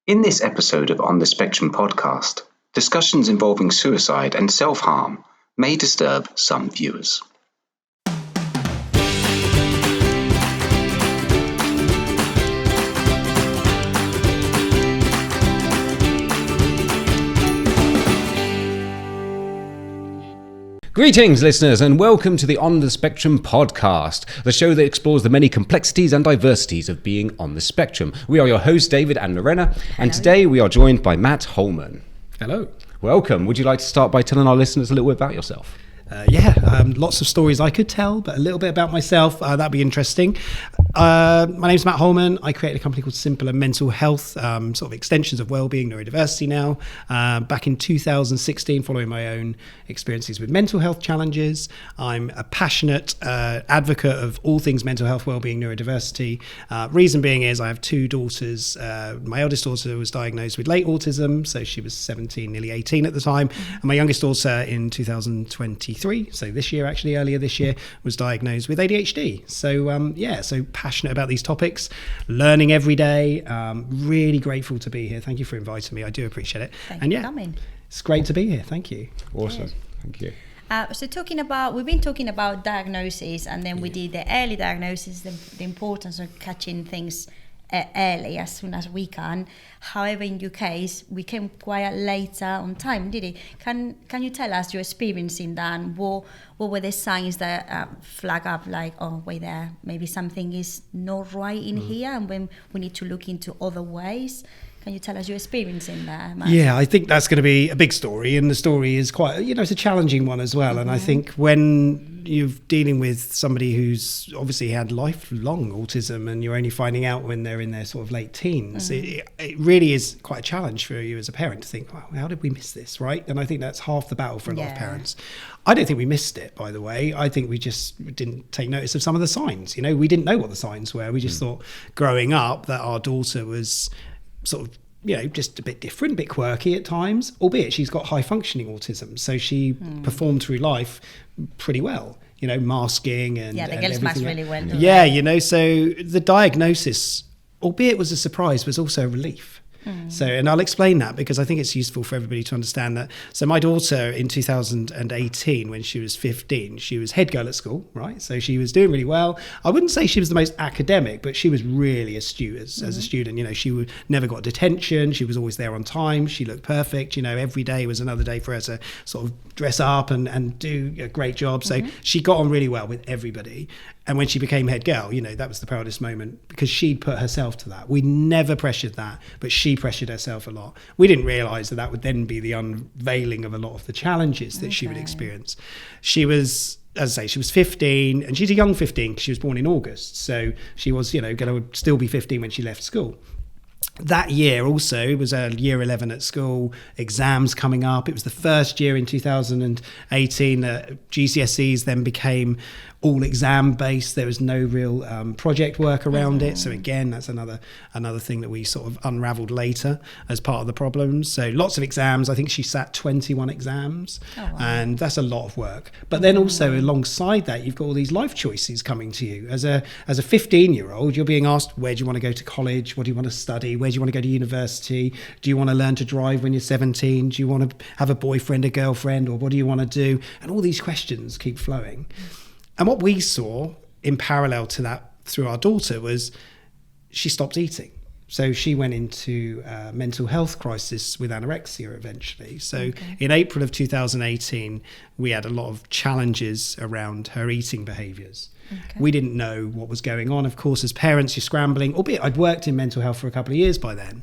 In this episode of On the Spectrum podcast, discussions involving suicide and self-harm may disturb some viewers. Greetings, listeners, and welcome to the On the Spectrum podcast, the show that explores the many complexities and diversities of being on the spectrum. We are your hosts, David and Lorena, and today we are joined by Matt Holman. Hello. Welcome. Would you like to start by telling our listeners a little bit about yourself? Lots of stories I could tell, but a little bit about myself, that'd be interesting. My name's Matt Holman. I created a company called Simpila Mental Health, sort of extensions of wellbeing, neurodiversity now. Back in 2016, following my own experiences with mental health challenges. I'm a passionate advocate of all things mental health, wellbeing, neurodiversity. Reason being is I have two daughters. My eldest daughter was diagnosed with late autism, so she was 17, nearly 18 at the time. And my youngest daughter in 2023, so this year, actually earlier this year, was diagnosed with ADHD. So passionate about these topics, learning every day. Really grateful to be here. Thank you for inviting me. I do appreciate it. Thank you for coming. It's great to be here. Thank you. Awesome. Good. Thank you. We've been talking about diagnosis, and then we did the early diagnosis, the importance of catching things early as soon as we can. However, in your case, we came quite later on time, did it? Can you tell us your experience in that? And what were the signs that flag up like, oh, wait there, maybe something is not right in here, and when we need to look into other ways? Can you tell us your experience in that, Matt? Yeah, I think that's going to be a big story, and the story is quite, it's a challenging one as well. Mm-hmm. And I think when you're dealing with somebody who's obviously had lifelong autism and you're only finding out when they're in their sort of late teens, it really is quite a challenge for you as a parent to think, wow, how did we miss this, right? And I think that's half the battle for a lot of parents. I don't think we missed it, by the way. I think we just didn't take notice of some of the signs. We didn't know what the signs were. We just thought growing up that our daughter was sort of, just a bit different, a bit quirky at times, albeit she's got high functioning autism. So she performed through life pretty well, masking and the girls mask really well. So the diagnosis, albeit was a surprise, was also a relief. So, and I'll explain that because I think it's useful for everybody to understand that. So my daughter in 2018, when she was 15, she was head girl at school, right? So she was doing really well. I wouldn't say she was the most academic, but she was really astute as a student. She never got detention. She was always there on time. She looked perfect. Every day was another day for her to sort of dress up and do a great job. So she got on really well with everybody. And when she became head girl, that was the proudest moment because she'd put herself to that. We never pressured that, but she pressured herself a lot. We didn't realise that would then be the unveiling of a lot of the challenges that she would experience. She was, as I say, she was 15, and she's a young 15 because she was born in August. So she was, going to still be 15 when she left school. That year also, it was a year 11 at school, exams coming up. It was the first year in 2018 that GCSEs then became all exam based. There was no real project work around it. So again, that's another thing that we sort of unraveled later as part of the problems. So lots of exams. I think she sat 21 exams. Oh, wow. And that's a lot of work. But then also alongside that, you've got all these life choices coming to you. As a 15-year-old, you're being asked, where do you want to go to college? What do you want to study? Where do you want to go to university? Do you want to learn to drive when you're 17? Do you want to have a boyfriend, a girlfriend, or what do you want to do? And all these questions keep flowing. And what we saw in parallel to that through our daughter was she stopped eating. So she went into a mental health crisis with anorexia eventually. So in April of 2018, we had a lot of challenges around her eating behaviours. We didn't know what was going on. Of course, as parents, you're scrambling, albeit I'd worked in mental health for a couple of years by then.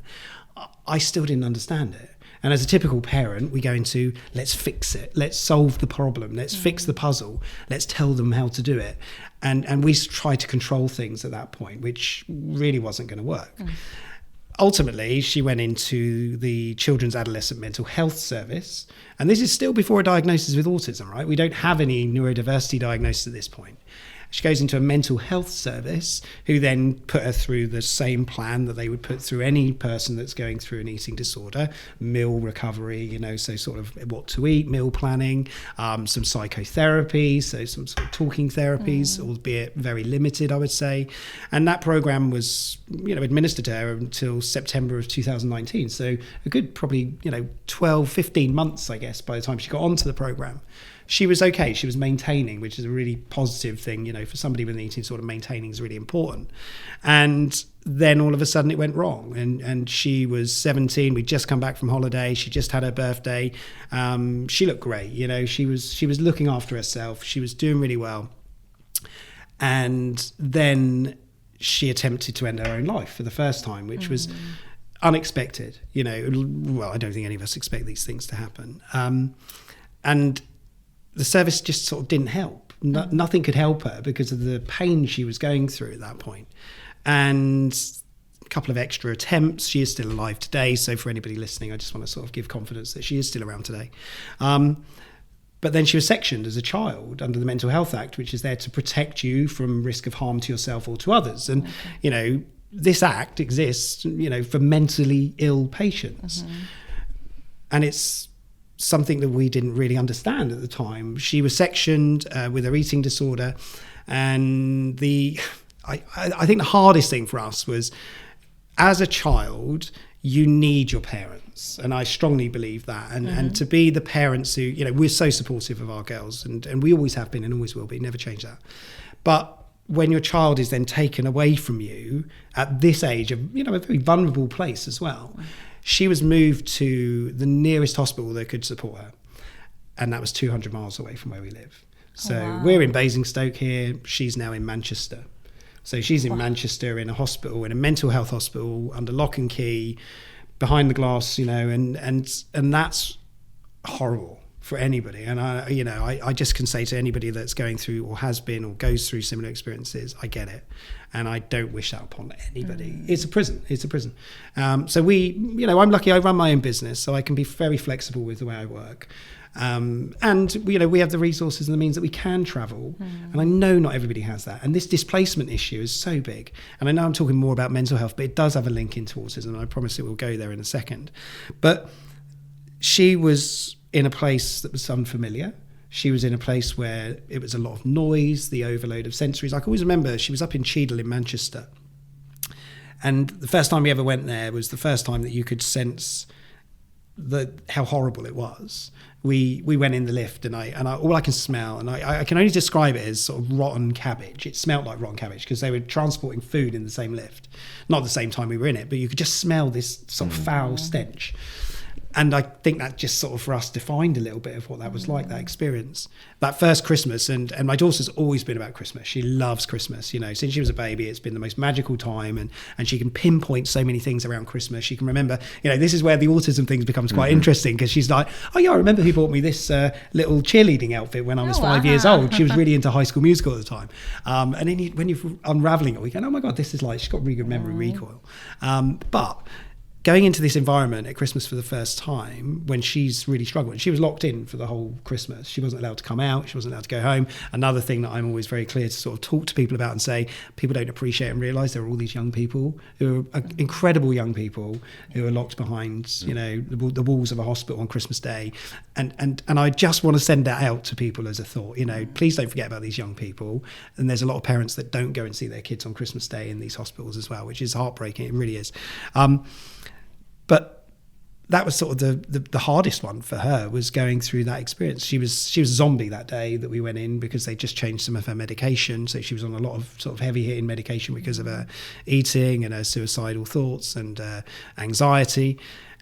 I still didn't understand it. And as a typical parent, we go into, let's fix it. Let's solve the problem. Let's fix the puzzle. Let's tell them how to do it. And we try to control things at that point, which really wasn't going to work. Ultimately, she went into the Children's Adolescent Mental Health Service. And this is still before a diagnosis with autism, right? We don't have any neurodiversity diagnosis at this point. She goes into a mental health service, who then put her through the same plan that they would put through any person that's going through an eating disorder, meal recovery, so sort of what to eat, meal planning, some psychotherapy, so some sort of talking therapies, albeit very limited, I would say. And that program was, administered to her until September of 2019. So a good probably, 12, 15 months, I guess, by the time she got onto the program. She was okay. She was maintaining, which is a really positive thing, for somebody with an eating disorder. Maintaining is really important. And then all of a sudden it went wrong. And she was 17. We'd just come back from holiday. She just had her birthday. She looked great. She was looking after herself. She was doing really well. And then she attempted to end her own life for the first time, which was unexpected. Well, I don't think any of us expect these things to happen. And the service just sort of didn't help. Nothing could help her because of the pain she was going through at that point. And a couple of extra attempts. She is still alive today. So for anybody listening, I just want to sort of give confidence that she is still around today. But then she was sectioned as a child under the Mental Health Act, which is there to protect you from risk of harm to yourself or to others. And, this act exists, for mentally ill patients. And it's something that we didn't really understand at the time. She was sectioned with her eating disorder. And I think the hardest thing for us was, as a child, you need your parents. And I strongly believe that. And to be the parents who, we're so supportive of our girls, and we always have been and always will be, never change that. But when your child is then taken away from you at this age of, a very vulnerable place as well, she was moved to the nearest hospital that could support her. And that was 200 miles away from where we live. So we're in Basingstoke here. She's now in Manchester. So she's in Manchester in a hospital, in a mental health hospital, under lock and key, behind the glass, and that's horrible for anybody. And I just can say to anybody that's going through or has been or goes through similar experiences, I get it. And I don't wish that upon anybody. It's a prison. So I'm lucky I run my own business, so I can be very flexible with the way I work. And we have the resources and the means that we can travel. And I know not everybody has that. And this displacement issue is so big. And I know I'm talking more about mental health, but it does have a link into autism. And I promise it will go there in a second. But she was in a place that was unfamiliar. She was in a place where it was a lot of noise, the overload of sensories. I can always remember she was up in Cheadle in Manchester. And the first time we ever went there was the first time that you could sense how horrible it was. We went in the lift and I all I can smell, and I can only describe it as sort of rotten cabbage. It smelled like rotten cabbage because they were transporting food in the same lift. Not at the same time we were in it, but you could just smell this sort of foul stench. And I think that just sort of for us defined a little bit of what that was like, that experience. That first Christmas, and my daughter's always been about Christmas. She loves Christmas. Since she was a baby, it's been the most magical time, and she can pinpoint so many things around Christmas. She can remember, this is where the autism thing becomes quite interesting, because she's like, oh yeah, I remember who bought me this little cheerleading outfit when I was 5 years old. She was really into High School Musical at the time. And then when you're unraveling it, we go, oh my God, this is like, she's got really good memory recoil. But going into this environment at Christmas for the first time, when she's really struggling, she was locked in for the whole Christmas. She wasn't allowed to come out. She wasn't allowed to go home. Another thing that I'm always very clear to sort of talk to people about and say, people don't appreciate and realise there are all these young people who are incredible young people who are locked behind, the walls of a hospital on Christmas Day. And I just want to send that out to people as a thought, please don't forget about these young people. And there's a lot of parents that don't go and see their kids on Christmas Day in these hospitals as well, which is heartbreaking. It really is. But that was sort of the hardest one for her, was going through that experience. She was a zombie that day that we went in, because they just changed some of her medication. So she was on a lot of sort of heavy hitting medication because of her eating and her suicidal thoughts and anxiety.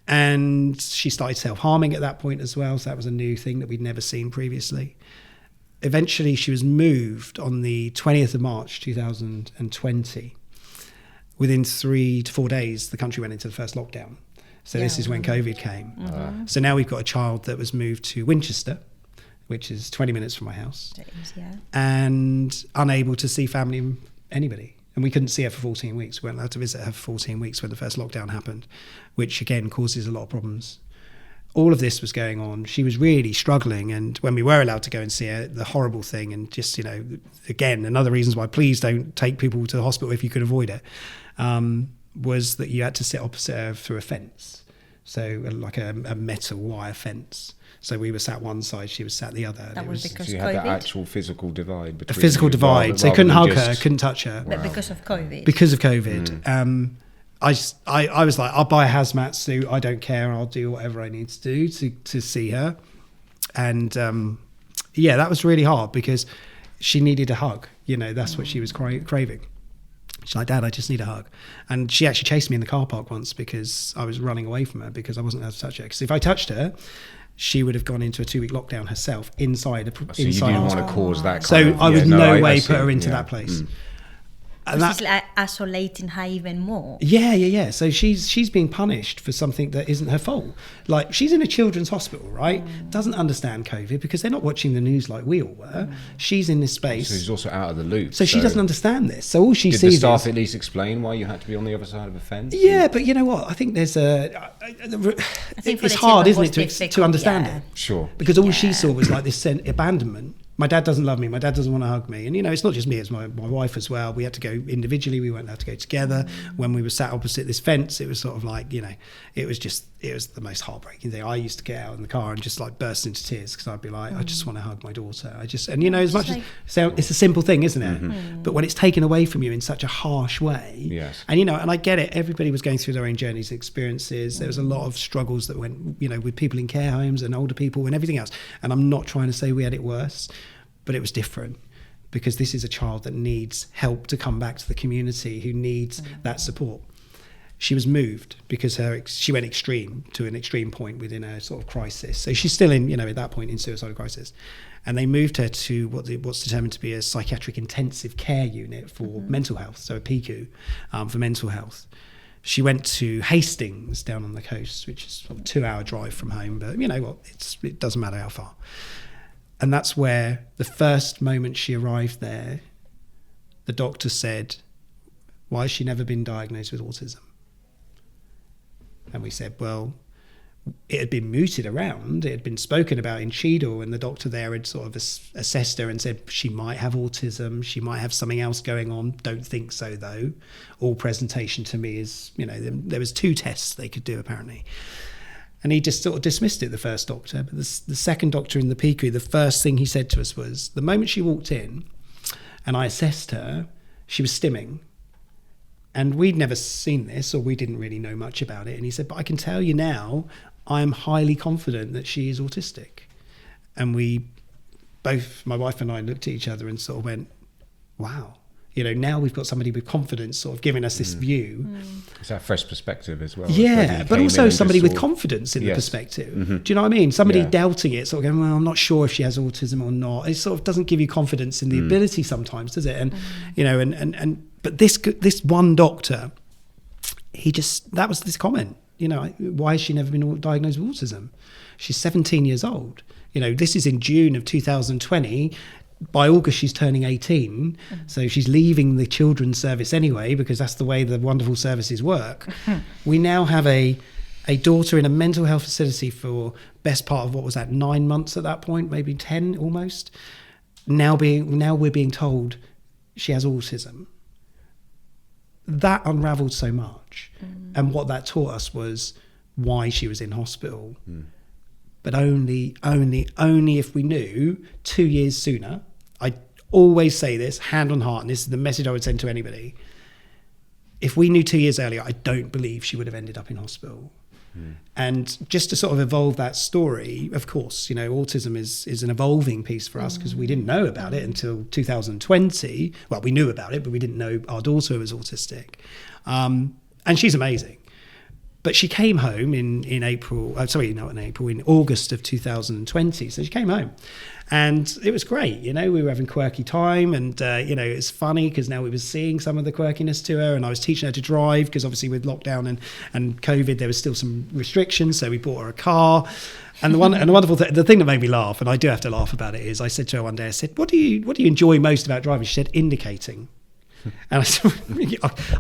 And she started self-harming at that point as well. So that was a new thing that we'd never seen previously. Eventually she was moved on the 20th of March 2020. Within 3 to 4 days, the country went into the first lockdown. So this is when COVID came. So now we've got a child that was moved to Winchester, which is 20 minutes from my house, and unable to see family, anybody. And we couldn't see her for 14 weeks. We weren't allowed to visit her for 14 weeks when the first lockdown happened, which again causes a lot of problems. all of this was going on. She was really struggling. And when we were allowed to go and see her, the horrible thing, and just, again, another reasons why please don't take people to the hospital if you could avoid it, was that you had to sit opposite her through a fence. So like a metal wire fence. So we were sat one side, she was sat the other. That was because so you COVID? had that actual physical divide between a physical you, divide. So you couldn't hug her, couldn't touch her. But because of COVID? Because of COVID. I was like, I'll buy a hazmat suit. I don't care. I'll do whatever I need to do to see her. And that was really hard because she needed a hug. That's what she was craving. She's like, Dad, I just need a hug. And she actually chased me in the car park once because I was running away from her because I wasn't allowed to touch her. Because if I touched her, she would have gone into a 2-week lockdown herself inside. So you didn't want to cause that. I would no way put her into that place. And that's like isolating her even more. Yeah. So she's being punished for something that isn't her fault. Like, she's in a children's hospital, right? Doesn't understand COVID because they're not watching the news like we all were. She's in this space. So she's also out of the loop. So she doesn't understand this. So all she sees is... Did the staff at least explain why you had to be on the other side of a fence? Yeah, but you know what? I think there's it's hard, isn't it, to understand it? Sure. Because all she saw was like this abandonment. My dad doesn't love me. My dad doesn't want to hug me. And, it's not just me. It's my wife as well. We had to go individually. We weren't allowed to go together. When we were sat opposite this fence, it was sort of like, it was the most heartbreaking thing. I used to get out in the car and just like burst into tears because I'd be like, I just want to hug my daughter. As much as it's a simple thing, isn't it? But when it's taken away from you in such a harsh way, yes. And, and I get it. Everybody was going through their own journeys and experiences. There was a lot of struggles that went, with people in care homes and older people and everything else. And I'm not trying to say we had it worse, but it was different because this is a child that needs help to come back to the community, who needs that support. She was moved because she went to an extreme point within a sort of crisis. So she's still in, at that point in suicidal crisis. And they moved her to what's determined to be a psychiatric intensive care unit for mental health, so a PICU for mental health. She went to Hastings down on the coast, which is sort of a 2-hour drive from home, but you know what, it doesn't matter how far. And that's where the first moment she arrived there, the doctor said, why has she never been diagnosed with autism? And we said, well, it had been mooted around, it had been spoken about in Cheadle, and the doctor there had sort of assessed her and said she might have autism, she might have something else going on, don't think so though. All presentation to me is, there was 2 tests they could do apparently. And he just sort of dismissed it, the first doctor. But the second doctor in the PICU, the first thing he said to us was, the moment she walked in and I assessed her, she was stimming. And we'd never seen this, or we didn't really know much about it. And he said, but I can tell you now, I am highly confident that she is autistic. And we both, my wife and I, looked at each other and sort of went, wow. Now we've got somebody with confidence sort of giving us this view. It's that fresh perspective as well. Yeah, but also somebody with confidence in the perspective. Mm-hmm. Do you know what I mean? Somebody doubting it, sort of going, well, I'm not sure if she has autism or not. It sort of doesn't give you confidence in the ability sometimes, does it? And but this one doctor, that was this comment, why has she never been diagnosed with autism? She's 17 years old. This is in June of 2020. By August, she's turning 18. So she's leaving the children's service anyway, because that's the way the wonderful services work. We now have a daughter in a mental health facility for best part of, what was that, 9 months at that point, maybe 10 almost. Now we're being told she has autism. That unraveled so much. And what that taught us was why she was in hospital. But only if we knew 2 years sooner. I always say this, hand on heart, and this is the message I would send to anybody. If we knew 2 years earlier, I don't believe she would have ended up in hospital. And just to sort of evolve that story, of course, autism is an evolving piece for us, because we didn't know about it until 2020. Well, we knew about it, but we didn't know our daughter was autistic. And she's amazing. But she came home in August of 2020. So she came home and it was great. We were having quirky time, and, it's funny because now we were seeing some of the quirkiness to her, and I was teaching her to drive because obviously with lockdown and COVID, there was still some restrictions. So we bought her a car. And the wonderful thing, the thing that made me laugh, and I do have to laugh about it, is I said to her one day, I said, what do you enjoy most about driving? She said, indicating. And I said,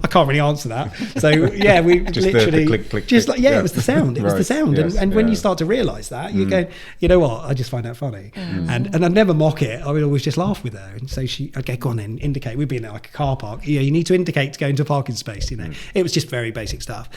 I can't really answer that. So yeah, we Just literally the click, just click, like, yeah, yeah. it was the sound. It was the Right. sound. Yes. And when Yeah. you start to realise that, you go, you know what? I just find that funny. And I'd never mock it. I would always just laugh with her. And so I'd go on and indicate. We'd be in like a car park. Yeah, you need to indicate to go into a parking space. You know, it was just very basic stuff.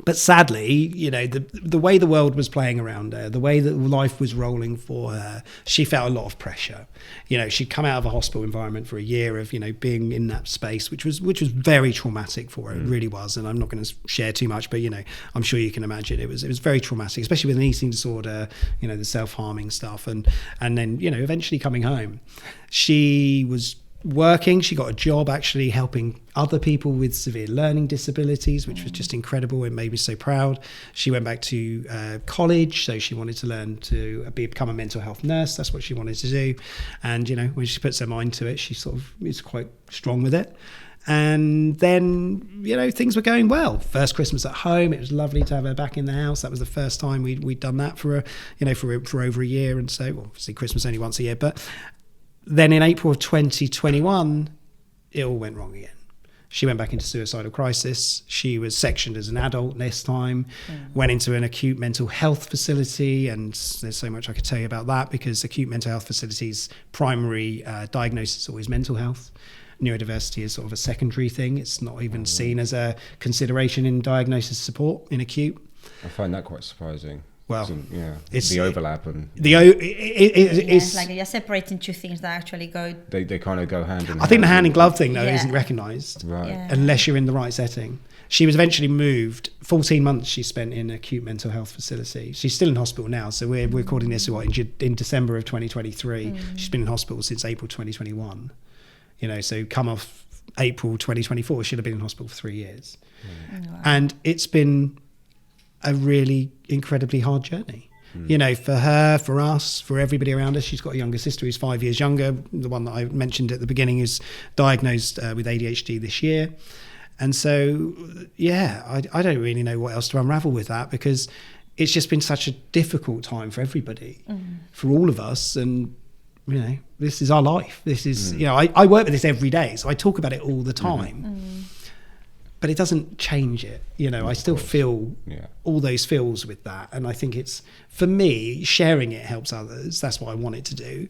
But sadly, you know, the way the world was playing around her, the way that life was rolling for her, she felt a lot of pressure. You know, she'd come out of a hospital environment for a year of, you know, being in that space, which was very traumatic for her. It really was. And I'm not going to share too much, but, you know, I'm sure you can imagine it was very traumatic, especially with an eating disorder, you know, the self-harming stuff. And then, you know, eventually coming home, she was working. She got a job actually helping other people with severe learning disabilities, which was just incredible. It made me so proud. She went back to college, so she wanted to learn to become a mental health nurse. That's what she wanted to do. And, you know, when she puts her mind to it, she sort of is quite strong with it. And then, you know, things were going well. First Christmas at home, it was lovely to have her back in the house. That was the first time we'd done that for over a year. And so, well, obviously Christmas only once a year, but then in April of 2021, it all went wrong again. She went back into suicidal crisis. She was sectioned as an adult this time, went into an acute mental health facility. And there's so much I could tell you about that, because acute mental health facilities' primary diagnosis is always mental health. Neurodiversity is sort of a secondary thing. It's not even seen as a consideration in diagnosis support in acute. I find that quite surprising. Well, yeah, it's the overlap and It's like you're separating two things that actually go. they kind of go hand in hand. I think the hand in glove thing though Yeah. isn't recognised Right. Yeah. unless you're in the right setting. She was eventually moved. 14 months she spent in acute mental health facility. She's still in hospital now, so we're recording this in December of 2023. She's been in hospital since April 2021. You know, so come off April 2024, she'd have been in hospital for 3 years. Wow. And it's been a really incredibly hard journey. You know, for her, for us, for everybody around us. She's got a younger sister who's 5 years younger. The one that I mentioned at the beginning is diagnosed with ADHD this year. And so, yeah, I don't really know what else to unravel with that, because it's just been such a difficult time for everybody, for all of us. And, you know, this is our life. This is, you know, I work with this every day, so I talk about it all the time. But it doesn't change it. You know, I still feel all those feels with that. And I think it's, for me, sharing it helps others. That's what I want it to do.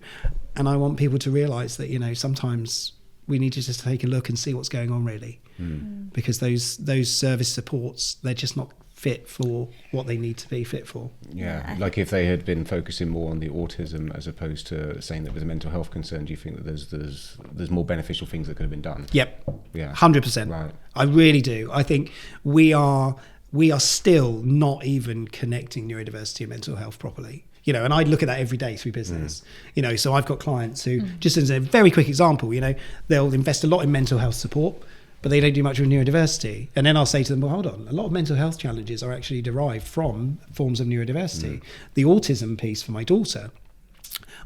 And I want people to realise that, you know, sometimes we need to just take a look and see what's going on really. Because those service supports, they're just not fit for what they need to be fit for. Yeah, like if they had been focusing more on the autism as opposed to saying that there's a mental health concern, do you think that there's more beneficial things that could have been done? Yep. Yeah. 100%. Right. I really do. I think we are still not even connecting neurodiversity and mental health properly. You know, and I look at that every day through business. You know, so I've got clients who, just as a very quick example, you know, they'll invest a lot in mental health support, but they don't do much with neurodiversity. And then I'll say to them, well, hold on, a lot of mental health challenges are actually derived from forms of neurodiversity. The autism piece for my daughter,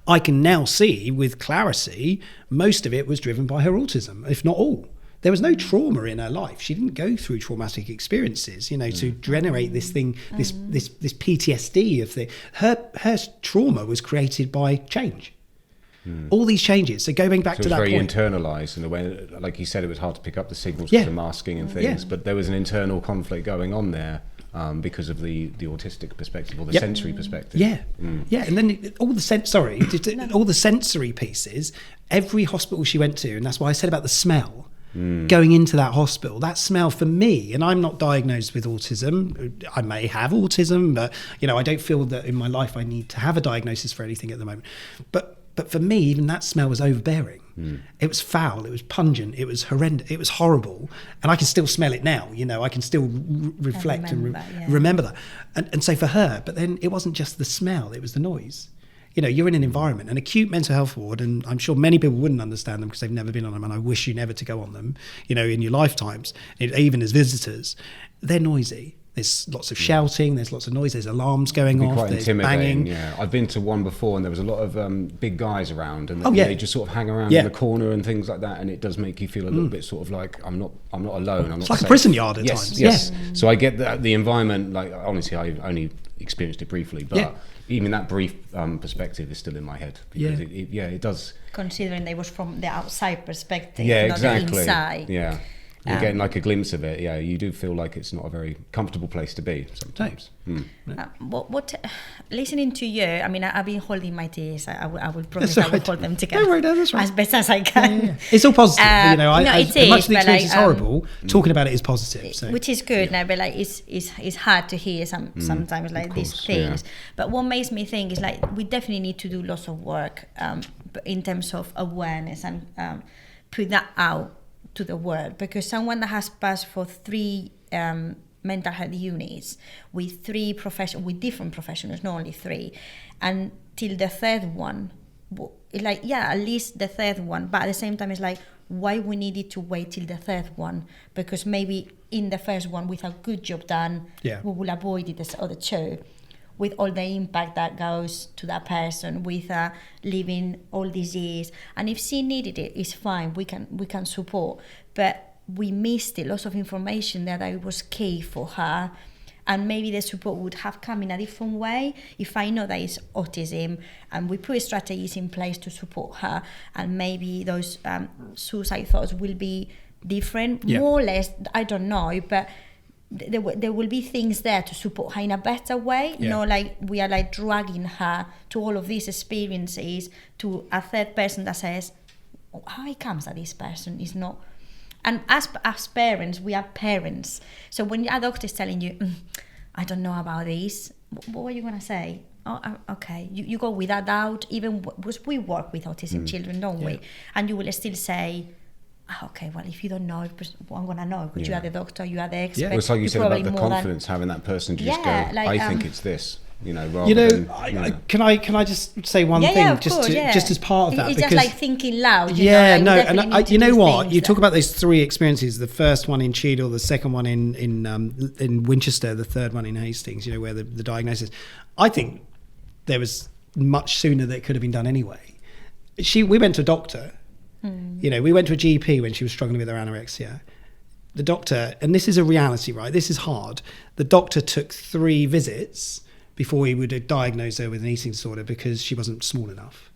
I can now see with clarity, most of it was driven by her autism, if not all. There was no trauma in her life. She didn't go through traumatic experiences, you know, to generate this thing, this PTSD of thing. Her trauma was created by change. All these changes. So going back to that point, it was very internalised in the way, like you said, it was hard to pick up the signals Yeah. for masking and things, Yeah. but there was an internal conflict going on there because of the autistic perspective or the Yep. sensory perspective. Yeah, yeah, and then all the sensory pieces. Every hospital she went to, and that's why I said about the smell. Going into that hospital, that smell for me, and I'm not diagnosed with autism. I may have autism, but you know, I don't feel that in my life I need to have a diagnosis for anything at the moment. But for me, even that smell was overbearing. It was foul. It was pungent. It was horrendous. It was horrible. And I can still smell it now. You know, I can still reflect and remember that. And so for her, but then it wasn't just the smell, it was the noise. You know, you're in an environment, an acute mental health ward, and I'm sure many people wouldn't understand them because they've never been on them, and I wish you never to go on them, you know, in your lifetimes, even as visitors. They're noisy. There's lots of shouting, there's lots of noise, there's alarms going off, Quite there's intimidating. banging. Yeah, I've been to one before, and there was a lot of big guys around, and Oh, yeah. they just sort of hang around in the corner and things like that, and it does make you feel a little bit sort of like I'm not alone. I'm It's not like safe. a prison yard at Yes, times. yes. Yeah. So I get that the environment. Like honestly, I only experienced it briefly, but Yeah. even that brief perspective is still in my head because it does. Considering they was from the outside perspective, Yeah, not exactly. the inside. Yeah. You're getting like a glimpse of it. Yeah, you do feel like it's not a very comfortable place to be sometimes. What listening to you, I mean, I've been holding my tears. I will promise That's I will right. hold them together Don't worry, no, that's right. as best as I can. Yeah. It's all positive. No, as it much is, as the but experience like, is horrible, talking about it is positive. So. Which is good now, but like it's hard to hear sometimes like these course, things. yeah. But what makes me think is like we definitely need to do lots of work in terms of awareness and put that out to the world, because someone that has passed for 3 mental health units with different professionals, not only 3, and till the third one, like at least the third one, but at the same time it's like why we needed to wait till the third one, because maybe in the first one with a good job done, we will avoid the other 2, with all the impact that goes to that person with living all these years. And if she needed it, it's fine, we can support, but we missed a lot of information that it was key for her, and maybe the support would have come in a different way if I know that it's autism and we put strategies in place to support her, and maybe those suicide thoughts will be different, more or less, I don't know, but there will be things there to support her in a better way. Not like we are like dragging her to all of these experiences to a third person that says, how it comes that this person is not. And as parents, we are parents. So when a doctor is telling you, I don't know about this, what are you going to say? Oh, okay, you go with that doubt, even because we work with autism children, don't we? And you will still say, okay, well, if you don't know, I'm going to know, because you are the doctor, you are the expert. Well, it's like you said about the confidence, having that person to just go, like, I think it's this, rather than... Can I just say one thing, just as part of that? It's because, just like thinking loud. You know what? You talk about those 3 experiences, the first one in Cheadle, the second one in Winchester, the third one in Hastings, where the diagnosis. I think there was much sooner that it could have been done anyway. We went to a doctor. We went to a GP when she was struggling with her anorexia. The doctor, and this is a reality, right? This is hard. The doctor took 3 visits before he would diagnose her with an eating disorder because she wasn't small enough.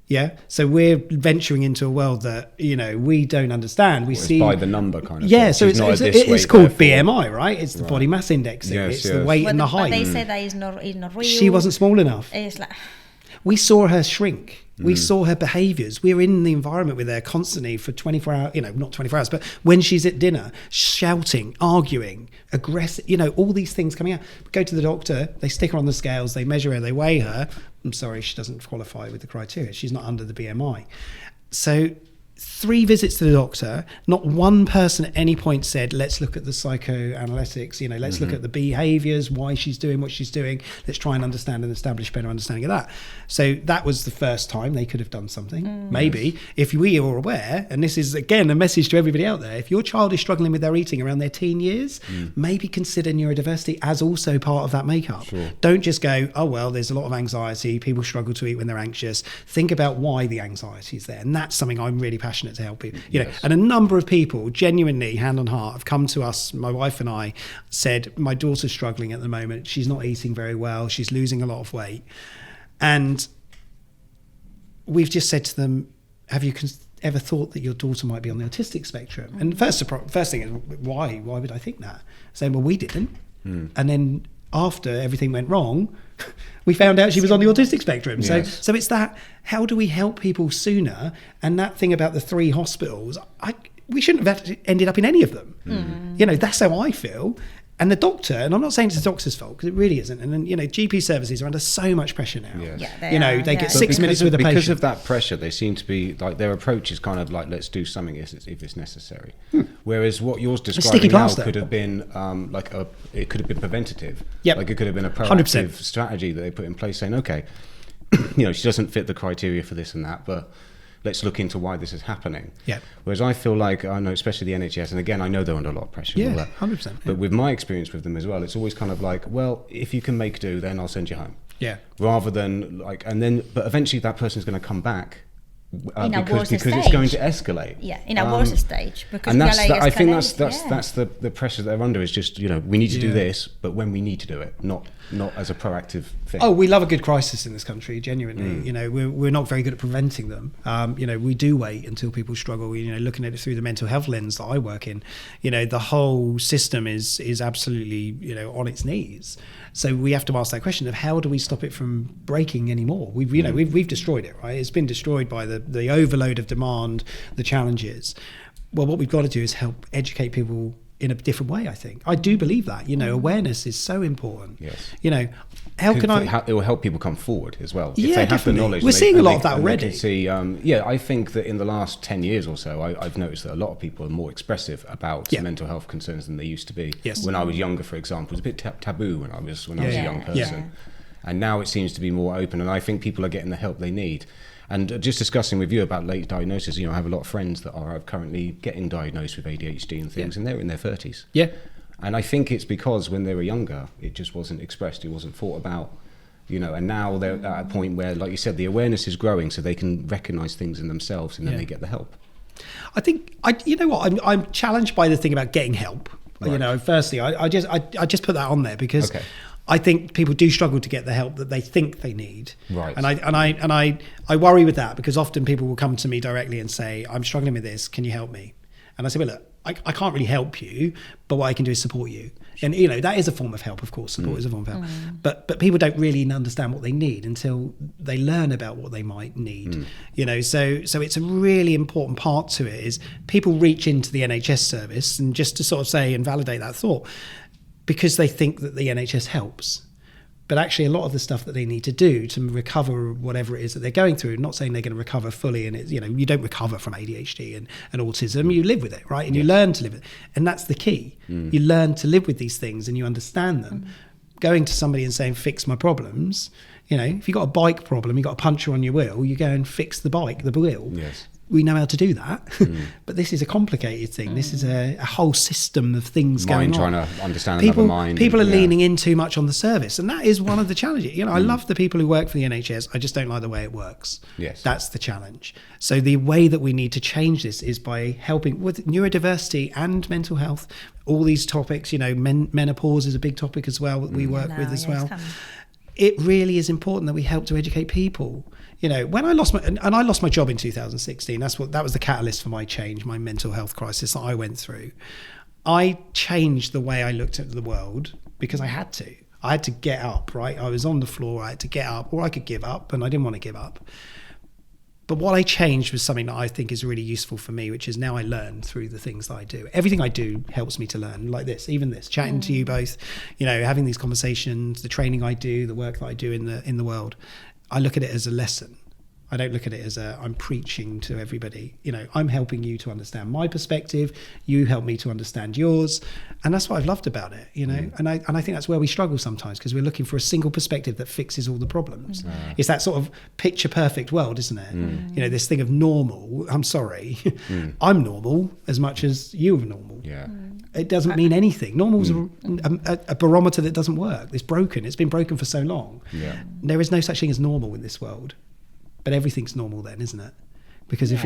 Yeah. So we're venturing into a world that, we don't understand. We see by the number kind of thing. So it's called BMI, right? It's the body mass index. It's the weight and the height. But they say that is not real. She wasn't small enough. It's like... We saw her shrink. We saw her behaviours. We're in the environment with her constantly for 24 hours, not 24 hours, but when she's at dinner, shouting, arguing, aggressive, all these things coming out. Go to the doctor, they stick her on the scales, they measure her, they weigh her. I'm sorry, she doesn't qualify with the criteria. She's not under the BMI. So 3 visits to the doctor, not one person at any point said, let's look at the psychoanalytics, let's look at the behaviours, why she's doing what she's doing, let's try and understand and establish better understanding of that. So that was the first time they could have done something. Maybe, if we are aware, and this is again a message to everybody out there, if your child is struggling with their eating around their teen years, maybe consider neurodiversity as also part of that makeup. Don't just go, oh well, there's a lot of anxiety, people struggle to eat when they're anxious. Think about why the anxiety is there, and that's something I'm really passionate to help people. And a number of people genuinely, hand on heart, have come to us, my wife and I, said, my daughter's struggling at the moment, she's not eating very well, she's losing a lot of weight. And we've just said to them, have you ever thought that your daughter might be on the autistic spectrum? And first thing is, why would I think that? Saying, well, we didn't. And then after everything went wrong, we found out she was on the autistic spectrum. Yes. So it's that, how do we help people sooner? And that thing about the 3 hospitals, we shouldn't have ended up in any of them. That's how I feel. And the doctor, and I'm not saying it's the doctor's fault, because it really isn't. And then, GP services are under so much pressure now. Yes. They get 6 minutes with a patient. Because of that pressure, they seem to be like, their approach is kind of like, let's do something if it's necessary. Whereas what yours describing now could have been it could have been preventative. Like it could have been a proactive 100%. Strategy that they put in place, saying, okay, she doesn't fit the criteria for this and that, but let's look into why this is happening. Yeah. Whereas I feel like, I know, especially the NHS, and again, I know they're under a lot of pressure. Yeah, 100%. But with my experience with them as well, it's always kind of like, well, if you can make do, then I'll send you home. Yeah. Rather than like, but eventually that person's going to come back. Because stage. It's going to escalate. Yeah, in a worse stage. Because and I think that's the pressure that they're under, is just, we need to do this, but when we need to do it, not as a proactive thing. Oh, we love a good crisis in this country, genuinely. We're not very good at preventing them. We do wait until people struggle. Looking at it through the mental health lens that I work in, the whole system is absolutely, on its knees. So we have to ask that question of how do we stop it from breaking anymore? We've destroyed it, right? It's been destroyed by the overload of demand, the challenges. Well, what we've got to do is help educate people in a different way, I think. I do believe that, awareness is so important. Yes. It will help people come forward as well. Yeah, if they definitely. have the knowledge. We're seeing a lot of that already. I think that in the last 10 years or so, I've noticed that a lot of people are more expressive about mental health concerns than they used to be. Yes. When I was younger, for example, it was a bit taboo when I was a young person. Yeah. And now it seems to be more open, and I think people are getting the help they need. And just discussing with you about late diagnosis, I have a lot of friends that are currently getting diagnosed with ADHD and things, and they're in their 30s. Yeah. And I think it's because when they were younger, it just wasn't expressed, it wasn't thought about, and now they're at a point where, like you said, the awareness is growing so they can recognise things in themselves, and then they get the help. I think, I'm challenged by the thing about getting help. Right. Firstly, I just put that on there because... Okay. I think people do struggle to get the help that they think they need. Right. And I worry with that, because often people will come to me directly and say, I'm struggling with this, can you help me? And I say, well, look, I can't really help you, but what I can do is support you. And that is a form of help, of course. Support is a form of help. But people don't really understand what they need until they learn about what they might need. So it's a really important part to it is people reach into the NHS service, and just to sort of say and validate that thought, because they think that the NHS helps. But actually a lot of the stuff that they need to do to recover whatever it is that they're going through, not saying they're going to recover fully, and it's, you don't recover from ADHD and autism, you live with it, right? And you learn to live with it. And that's the key. You learn to live with these things and you understand them. Going to somebody and saying, fix my problems, if you've got a bike problem, you've got a puncture on your wheel, you go and fix the wheel. Yes. We know how to do that, but this is a complicated thing. This is a whole system of things going on. Trying to understand another mind. People are leaning in too much on the service, and that is one of the challenges. I love the people who work for the NHS. I just don't like the way it works. Yes, that's the challenge. So the way that we need to change this is by helping with neurodiversity and mental health. All these topics, menopause is a big topic as well that we work with as well. It really is important that we help to educate people. When I lost my job in 2016, that was the catalyst for my change, my mental health crisis that I went through. I changed the way I looked at the world because I had to. I had to get up, right? I was on the floor, I had to get up, or I could give up, and I didn't want to give up. But what I changed was something that I think is really useful for me, which is now I learn through the things that I do. Everything I do helps me to learn, like this, even this, chatting to you both, having these conversations, the training I do, the work that I do in the world. I look at it as a lesson. I don't look at it as I'm preaching to everybody. I'm helping you to understand my perspective. You help me to understand yours. And that's what I've loved about it, And I think that's where we struggle sometimes, because we're looking for a single perspective that fixes all the problems. It's that sort of picture perfect world, isn't it? This thing of normal. I'm sorry. I'm normal as much as you are normal. Yeah. It doesn't mean anything. Normal's a barometer that doesn't work. It's broken. It's been broken for so long. Yeah. There is no such thing as normal in this world. But everything's normal then, isn't it? Because if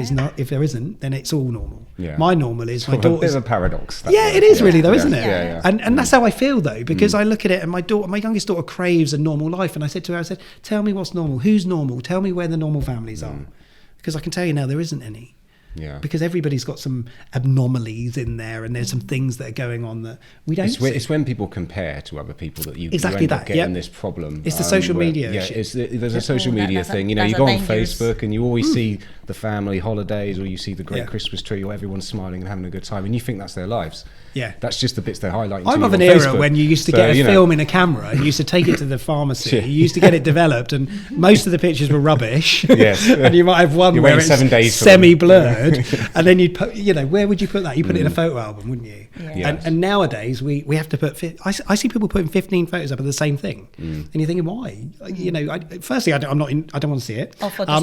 there isn't, then it's all normal. Yeah. My normal is my daughter's. A bit of a paradox. It is really though, isn't it? Yeah. And that's how I feel though, because I look at it and my youngest daughter craves a normal life, and I said to her, tell me what's normal. Who's normal? Tell me where the normal families are, because I can tell you now there isn't any. Yeah. Because everybody's got some anomalies in there, and there's some things that are going on that we don't see. It's when people compare to other people that you end up getting this problem. It's the social media. There's a social media thing. You go on Facebook and you always see the family holidays, or you see the great Christmas tree, or everyone's smiling and having a good time, and you think that's their lives. That's just the bits they highlight. I'm of an era when you used to get a film in a camera and you used to take it to the pharmacy. You used to get it developed, and most of the pictures were rubbish. Yes. And you might have one where it's 7 days semi-blurred, and then you'd put, where would you put that? You put it in a photo album, wouldn't you? Yeah. Yes. And nowadays we have to put. I see people putting 15 photos up of the same thing, and you're thinking, why? Firstly, I don't want to see it.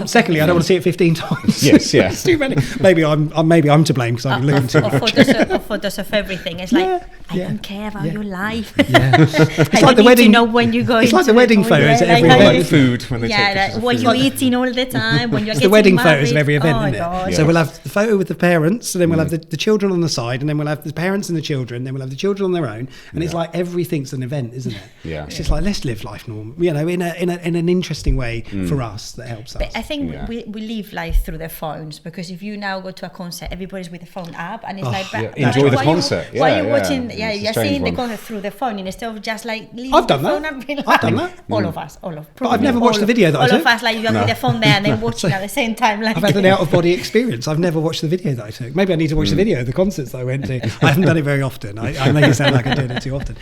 Secondly, I don't want to see it 15 times. Yes, yeah. It's too many. Maybe I'm to blame because I've been looking too much. Photos of everything. It's like I don't care about your life. Yeah. It's like the wedding. To know when you go. It's like the wedding photos at every event. Food when they take pictures of what food. you're eating all the time. When you're it's the wedding photos of every event, isn't it? God. So we'll have the photo with the parents, and then we'll have the children on the side, and then we'll have the parents and the children, then we'll have the children on their own, and it's like everything's an event, isn't it? Yeah. It's just like, let's live life normal, in an interesting way for us that helps us. But I think we live life through the phones, because if you now go to a concert, everybody's with the phone up, and it's enjoy the concert. Why are you watching? Yeah, you're seeing the concert through the phone instead of just like leaving I've done the phone that. and being I've done that. All of us. But I've never watched the video that I took. All of us, like you have with the phone there and then watching at the same time. Like I've had an out-of-body experience. I've never watched the video that I took. Maybe I need to watch the video of the concerts that I went to. I haven't done it very often. I make it sound like I'm doing it too often.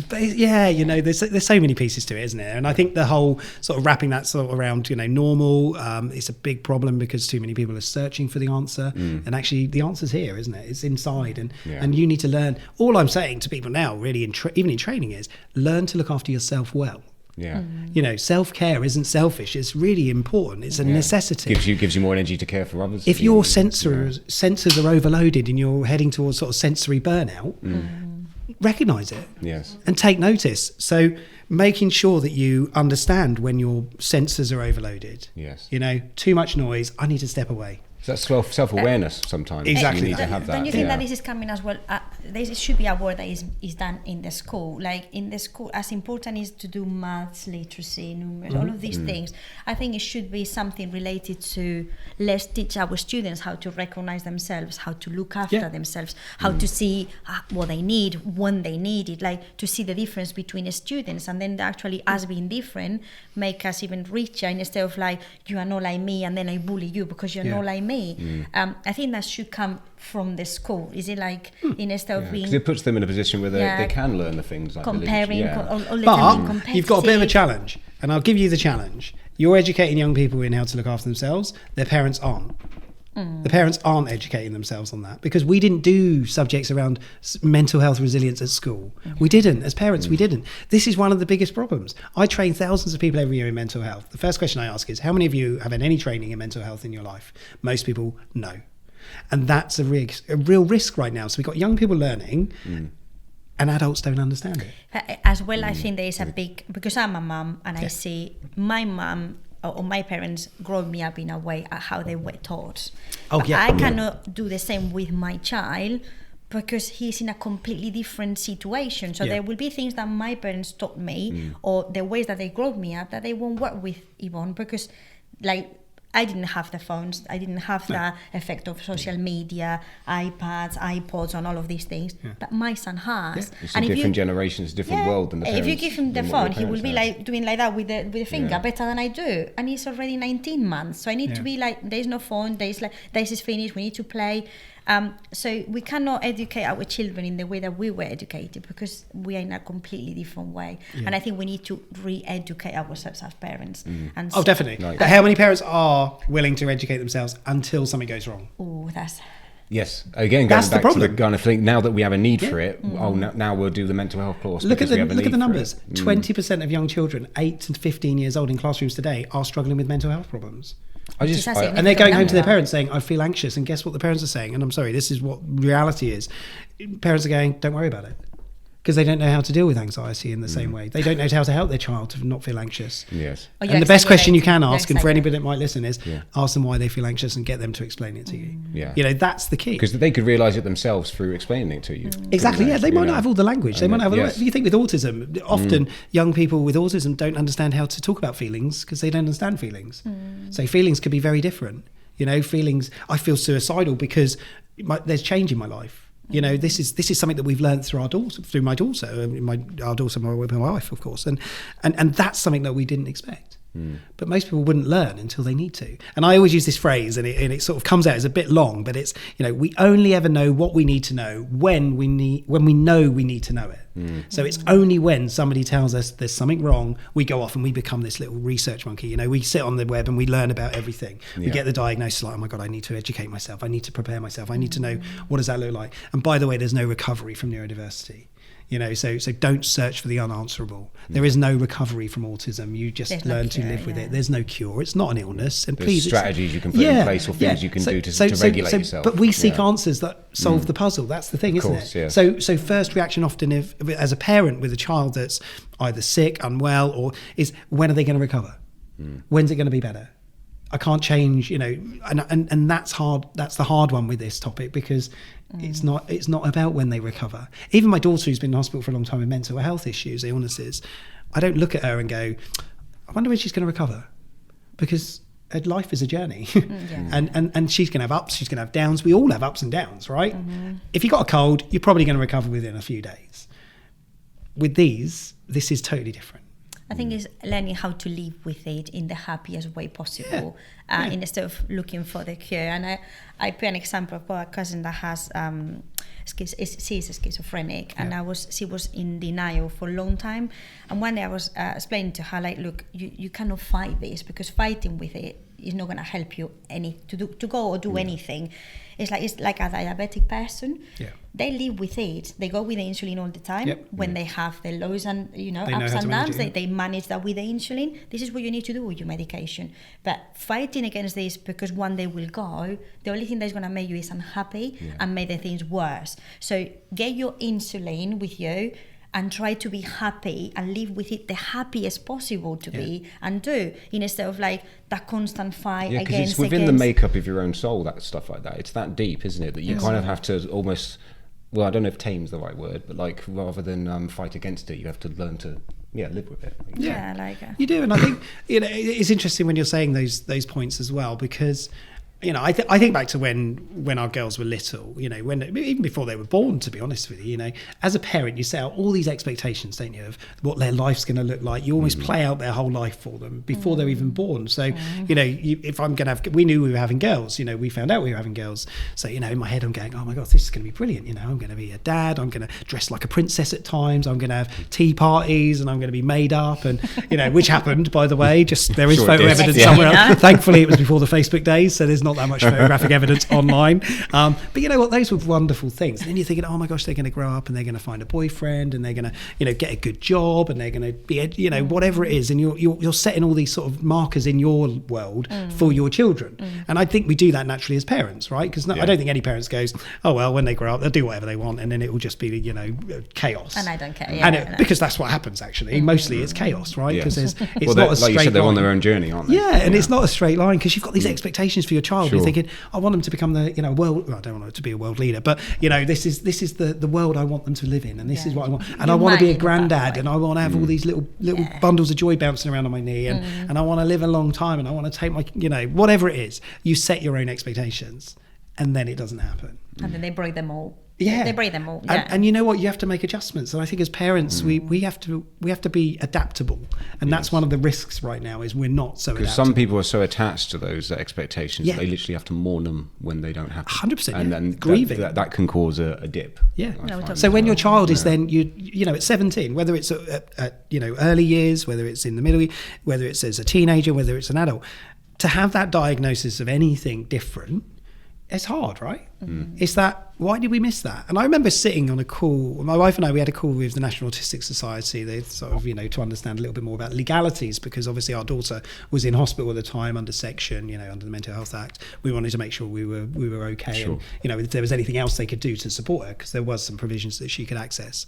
But there's so many pieces to it, isn't there? And I think the whole sort of wrapping that sort of around, normal, it's a big problem because too many people are searching for the answer. And actually the answer's here, isn't it? It's inside. And you need to learn. All I'm saying to people now, really, even in training, is learn to look after yourself well. Yeah. Self-care isn't selfish. It's really important. It's a necessity. Gives you more energy to care for others. If your sensors are overloaded and you're heading towards sort of sensory burnout, recognise it. Yes. And take notice. So making sure that you understand when your sensors are overloaded. Yes. Too much noise, I need to step away. So that's self-awareness sometimes. Exactly. You need to have that. Don't you think that this is coming as well? This should be a work that is done in the school. Like in the school, as important is to do maths, literacy, numbers, all of these things. I think it should be something related to let's teach our students how to recognize themselves, how to look after themselves, how to see what they need, when they need it, like to see the difference between students, and then actually us being different make us even richer instead of like you are not like me and then I bully you because you're not like me. I think that should come from the school. Is it like instead of being, because it puts them in a position where they can learn the things like comparing, but you've got a bit of a challenge, and I'll give you the challenge. You're educating young people in how to look after themselves. Their parents aren't. The parents aren't educating themselves on that, because we didn't do subjects around mental health resilience at school. We didn't. As parents, we didn't. This is one of the biggest problems. I train thousands of people every year in mental health. The first question I ask is, how many of you have had any training in mental health in your life? Most people, no. And that's a real risk right now. So we've got young people learning, and adults don't understand it. As well, I think there is a big, because I'm a mum, and I see my mum or my parents grew me up in a way how they were taught. I cannot do the same with my child, because he's in a completely different situation. So there will be things that my parents taught me or the ways that they grew me up that they won't work with Yvonne, because like I didn't have the phones, I didn't have the effect of social media, iPads, iPods, and all of these things that my son has. It's a different generation, it's a different world than the parents. If you give him the phone, he will be like doing like that with the finger better than I do. And he's already 19 months. So I need to be like, there's no phone, this is finished, we need to play. So we cannot educate our children in the way that we were educated, because we are in a completely different way. And I think we need to re-educate ourselves as parents. And definitely. But how many parents are willing to educate themselves until something goes wrong? Oh, that's... Yes, again, going back to the kind of thing, now that we have a need for it, now we'll do the mental health course. Look at the numbers. 20% of young children, 8 to 15 years old in classrooms today, are struggling with mental health problems. And they're going home to their parents saying, I feel anxious. And guess what the parents are saying? And I'm sorry, this is what reality is. Parents are going, don't worry about it. Because they don't know how to deal with anxiety in the same way. They don't know how to help their child to not feel anxious. Yes. And the best question you can ask, and for anybody that might listen, is ask them why they feel anxious and get them to explain it to you. Yeah. That's the key. Because they could realise it themselves through explaining it to you. Exactly, they might not have all the language. They might not have you think with autism, often young people with autism don't understand how to talk about feelings because they don't understand feelings. So feelings could be very different. Feelings, I feel suicidal because there's change in my life. This is something that we've learned through my daughter, my wife, of course, and that's something that we didn't expect. But most people wouldn't learn until they need to. And I always use this phrase, and it sort of comes out as a bit long, but it's, we only ever know what we need to know when we know we need to know it. So it's only when somebody tells us there's something wrong, we go off and we become this little research monkey. We sit on the web and we learn about everything. We get the diagnosis like, oh my God, I need to educate myself. I need to prepare myself. I need to know, what does that look like? And by the way, there's no recovery from neurodiversity. So don't search for the unanswerable. There is no recovery from autism. You just learn to live with it. There's no cure. It's not an illness. And there's strategies you can put in place or things you can do to regulate yourself. But we seek answers that solve the puzzle. That's the thing, isn't it? Yeah. So first reaction often, as a parent with a child that's either sick, unwell, is when are they going to recover? When's it going to be better? I can't change, and that's hard. That's the hard one with this topic, because it's not about when they recover. Even my daughter, who's been in hospital for a long time with mental health issues, illnesses, I don't look at her and go, I wonder when she's going to recover, because life is a journey. and she's going to have ups, she's going to have downs. We all have ups and downs, right? If you got a cold, you're probably going to recover within a few days. With this is totally different. I think it's learning how to live with it in the happiest way possible, instead of looking for the cure. And I put an example of a cousin that has she's schizophrenic, and she was in denial for a long time. And one day I was explaining to her, like, look, you cannot fight this, because fighting with it is not going to help you to go or do anything. It's like a diabetic person. They live with it. They go with the insulin all the time. When they have the lows and ups and downs, they manage that with the insulin. This is what you need to do with your medication. But fighting against this because one day will go, the only thing that's going to make you is unhappy and make the things worse. So get your insulin with you and try to be happy and live with it the happiest possible to be and do, instead of like that constant fight against. Because it's within the makeup of your own soul, that stuff like that. It's that deep, isn't it? That you kind of have to almost, well, I don't know if tame's the right word, but like rather than fight against it, you have to learn to live with it. You do. And I think it's interesting when you're saying those points as well, because I think back to when our girls were little, when even before they were born, to be honest with you, as a parent, you set out all these expectations, don't you, of what their life's going to look like. You almost play out their whole life for them before they're even born. So, if I'm going to have, we knew we were having girls, we found out we were having girls. So, in my head, I'm going, oh my God, this is going to be brilliant. I'm going to be a dad. I'm going to dress like a princess at times. I'm going to have tea parties and I'm going to be made up. And, which happened, by the way, just there is photo evidence somewhere else. Thankfully, it was before the Facebook days. So there's not that much photographic evidence online, but you know what, those were wonderful things. And then you're thinking, oh my gosh, they're going to grow up and they're going to find a boyfriend and they're going to get a good job and they're going to be whatever it is, and you're setting all these sort of markers in your world for your children. And I think we do that naturally as parents, right? Because I don't think any parents goes, oh well, when they grow up they'll do whatever they want and then it will just be chaos, and I don't care. Because that's what happens actually. Mostly it's chaos, right? Because it's not a straight line. Like you said, they're on their own journey, aren't they? And it's not a straight line, because you've got these expectations for your child. You're thinking, I want them to become the world. Well, I don't want them to be a world leader, but this is the world I want them to live in, and this is what I want. And I want to be a granddad, and I want to have all these little bundles of joy bouncing around on my knee, and I want to live a long time, and I want to take my whatever it is. You set your own expectations, and then it doesn't happen. And then they break them all. They break them all. And you know what? You have to make adjustments. And I think as parents, we have to be adaptable. And that's one of the risks right now, is we're not so adaptable. Because some people are so attached to those expectations, they literally have to mourn them when they don't happen. 100%. And then grieving. That can cause a dip. So when your child is then, at 17, whether it's at early years, whether it's in the middle, whether it's as a teenager, whether it's an adult, to have that diagnosis of anything different, it's hard, right? It's that, why did we miss that? And I remember sitting on a call, my wife and I, we had a call with the National Autistic Society. They sort of, to understand a little bit more about legalities, because obviously our daughter was in hospital at the time under section, under the Mental Health Act. We wanted to make sure we were okay. And, if there was anything else they could do to support her, because there was some provisions that she could access.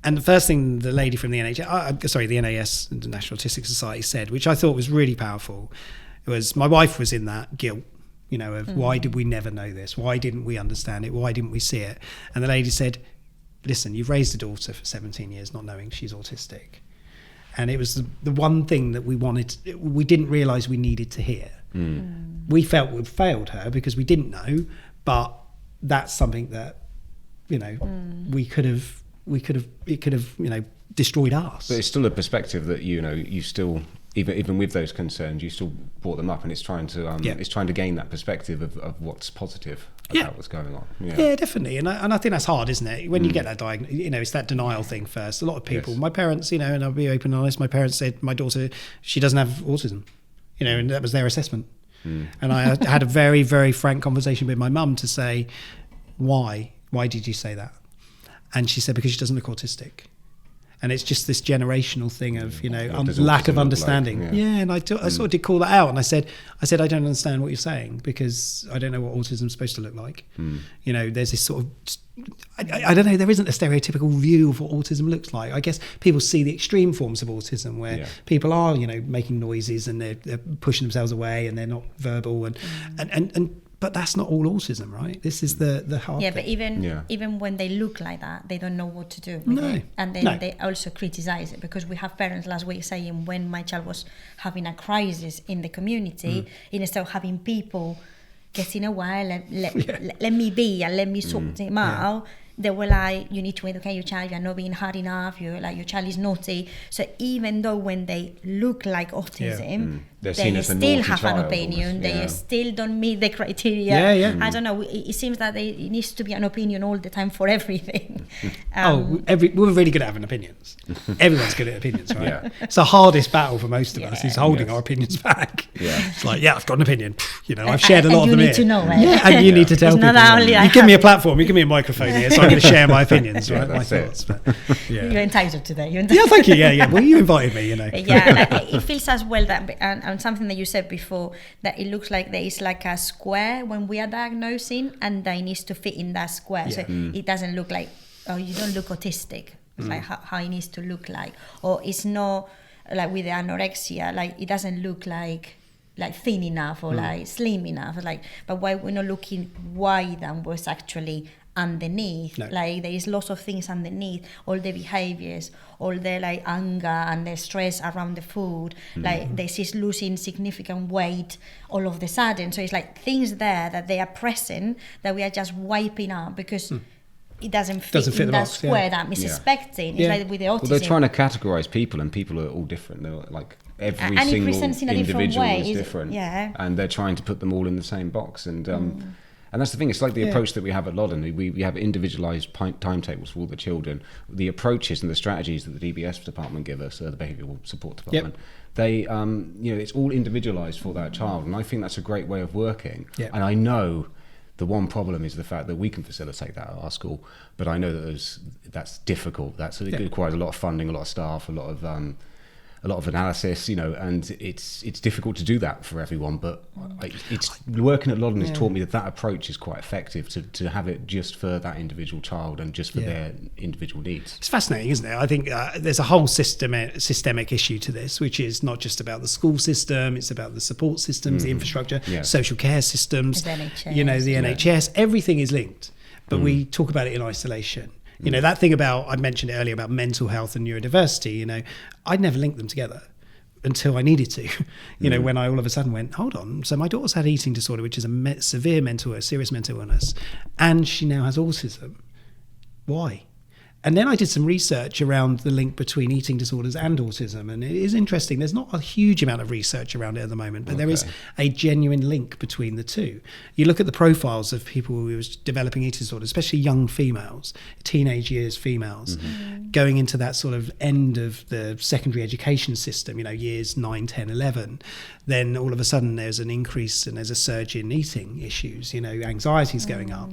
And the first thing the lady from the NAS, the National Autistic Society, said, which I thought was really powerful, was my wife was in that guilt, of why did we never know this? Why didn't we understand it? Why didn't we see it? And the lady said, listen, you've raised a daughter for 17 years not knowing she's autistic. And it was the one thing that we didn't realise we needed to hear. We felt we'd failed her because we didn't know, but that's something that, it could have destroyed us. But it's still a perspective that, you still even with those concerns, you still brought them up, and it's trying to gain that perspective of what's positive about what's going on. Yeah, definitely. And I think that's hard, isn't it? When you get that diagnosis, it's that denial thing first. A lot of people, my parents, and I'll be open and honest, my parents said my daughter, she doesn't have autism, and that was their assessment. And I had a very, very frank conversation with my mum to say, why did you say that? And she said, because she doesn't look autistic. And it's just this generational thing of, lack of understanding. Like, and I sort of did call that out. And I said, I don't understand what you're saying, because I don't know what autism is supposed to look like. There's this sort of, I don't know, there isn't a stereotypical view of what autism looks like. I guess people see the extreme forms of autism where people are, making noises and they're pushing themselves away and they're not verbal and but that's not all autism, right? This is the hard thing. But even when they look like that, they don't know what to do with it. And then they also criticize it, because we have parents last week saying, when my child was having a crisis in the community, instead of having people getting away, let me be and let me sort him out, they were like, you need to educate your child, you're not being hard enough, your child is naughty. So even though when they look like autism, they still have an opinion, they still don't meet the criteria. I don't know, it seems that it needs to be an opinion all the time for everything. We're really good at having opinions. Everyone's good at opinions, right? It's the hardest battle for most of us, is holding our opinions back. It's like, I've got an opinion, I've shared a lot of them here. You need to know it. And you need to tell people. You give me a platform, you give me a microphone here, so I'm going to share my opinions, right? My thoughts. You're entitled to that. Thank you. Well, you invited me, it feels as well that, and something that you said before, that it looks like there is like a square when we are diagnosing, and that it needs to fit in that square. So it doesn't look like, you don't look autistic. It's like how it needs to look like. Or it's not like with the anorexia, like it doesn't look like thin enough or like slim enough. But why we're not looking wide and what's actually underneath. Like there is lots of things underneath, all the behaviors, all the anger and the stress around the food, like this is losing significant weight all of the sudden. So it's like things there that they are present that we are just wiping out because it doesn't fit in that square that I'm suspecting. It's like with the autism. Well, they're trying to categorize people, and people are all different. They're like every single individual is different, and they're trying to put them all in the same box. And that's the thing. It's like the approach that we have at Loddon. We have individualised timetables for all the children. The approaches and the strategies that the DBS department give us, the behavioural support department, they, it's all individualised for that child. And I think that's a great way of working. And I know the one problem is the fact that we can facilitate that at our school, but I know that that's difficult. It requires a lot of funding, a lot of staff, a lot of analysis, and it's difficult to do that for everyone. But it's working at Loddon has taught me that approach is quite effective to have it just for that individual child and just for their individual needs. It's fascinating, isn't it? I think there's a whole systemic issue to this, which is not just about the school system; it's about the support systems, the infrastructure, social care systems, the NHS. Everything is linked, but we talk about it in isolation. That thing about, I mentioned it earlier about mental health and neurodiversity, I'd never linked them together until I needed to, when I all of a sudden went, hold on. So my daughter's had eating disorder, which is a serious mental illness, and she now has autism. Why? And then I did some research around the link between eating disorders and autism. And it is interesting. There's not a huge amount of research around it at the moment, but there is a genuine link between the two. You look at the profiles of people who are developing eating disorders, especially young females, teenage years females, going into that sort of end of the secondary education system, years 9, 10, 11. Then all of a sudden there's an increase and there's a surge in eating issues, anxiety's going up.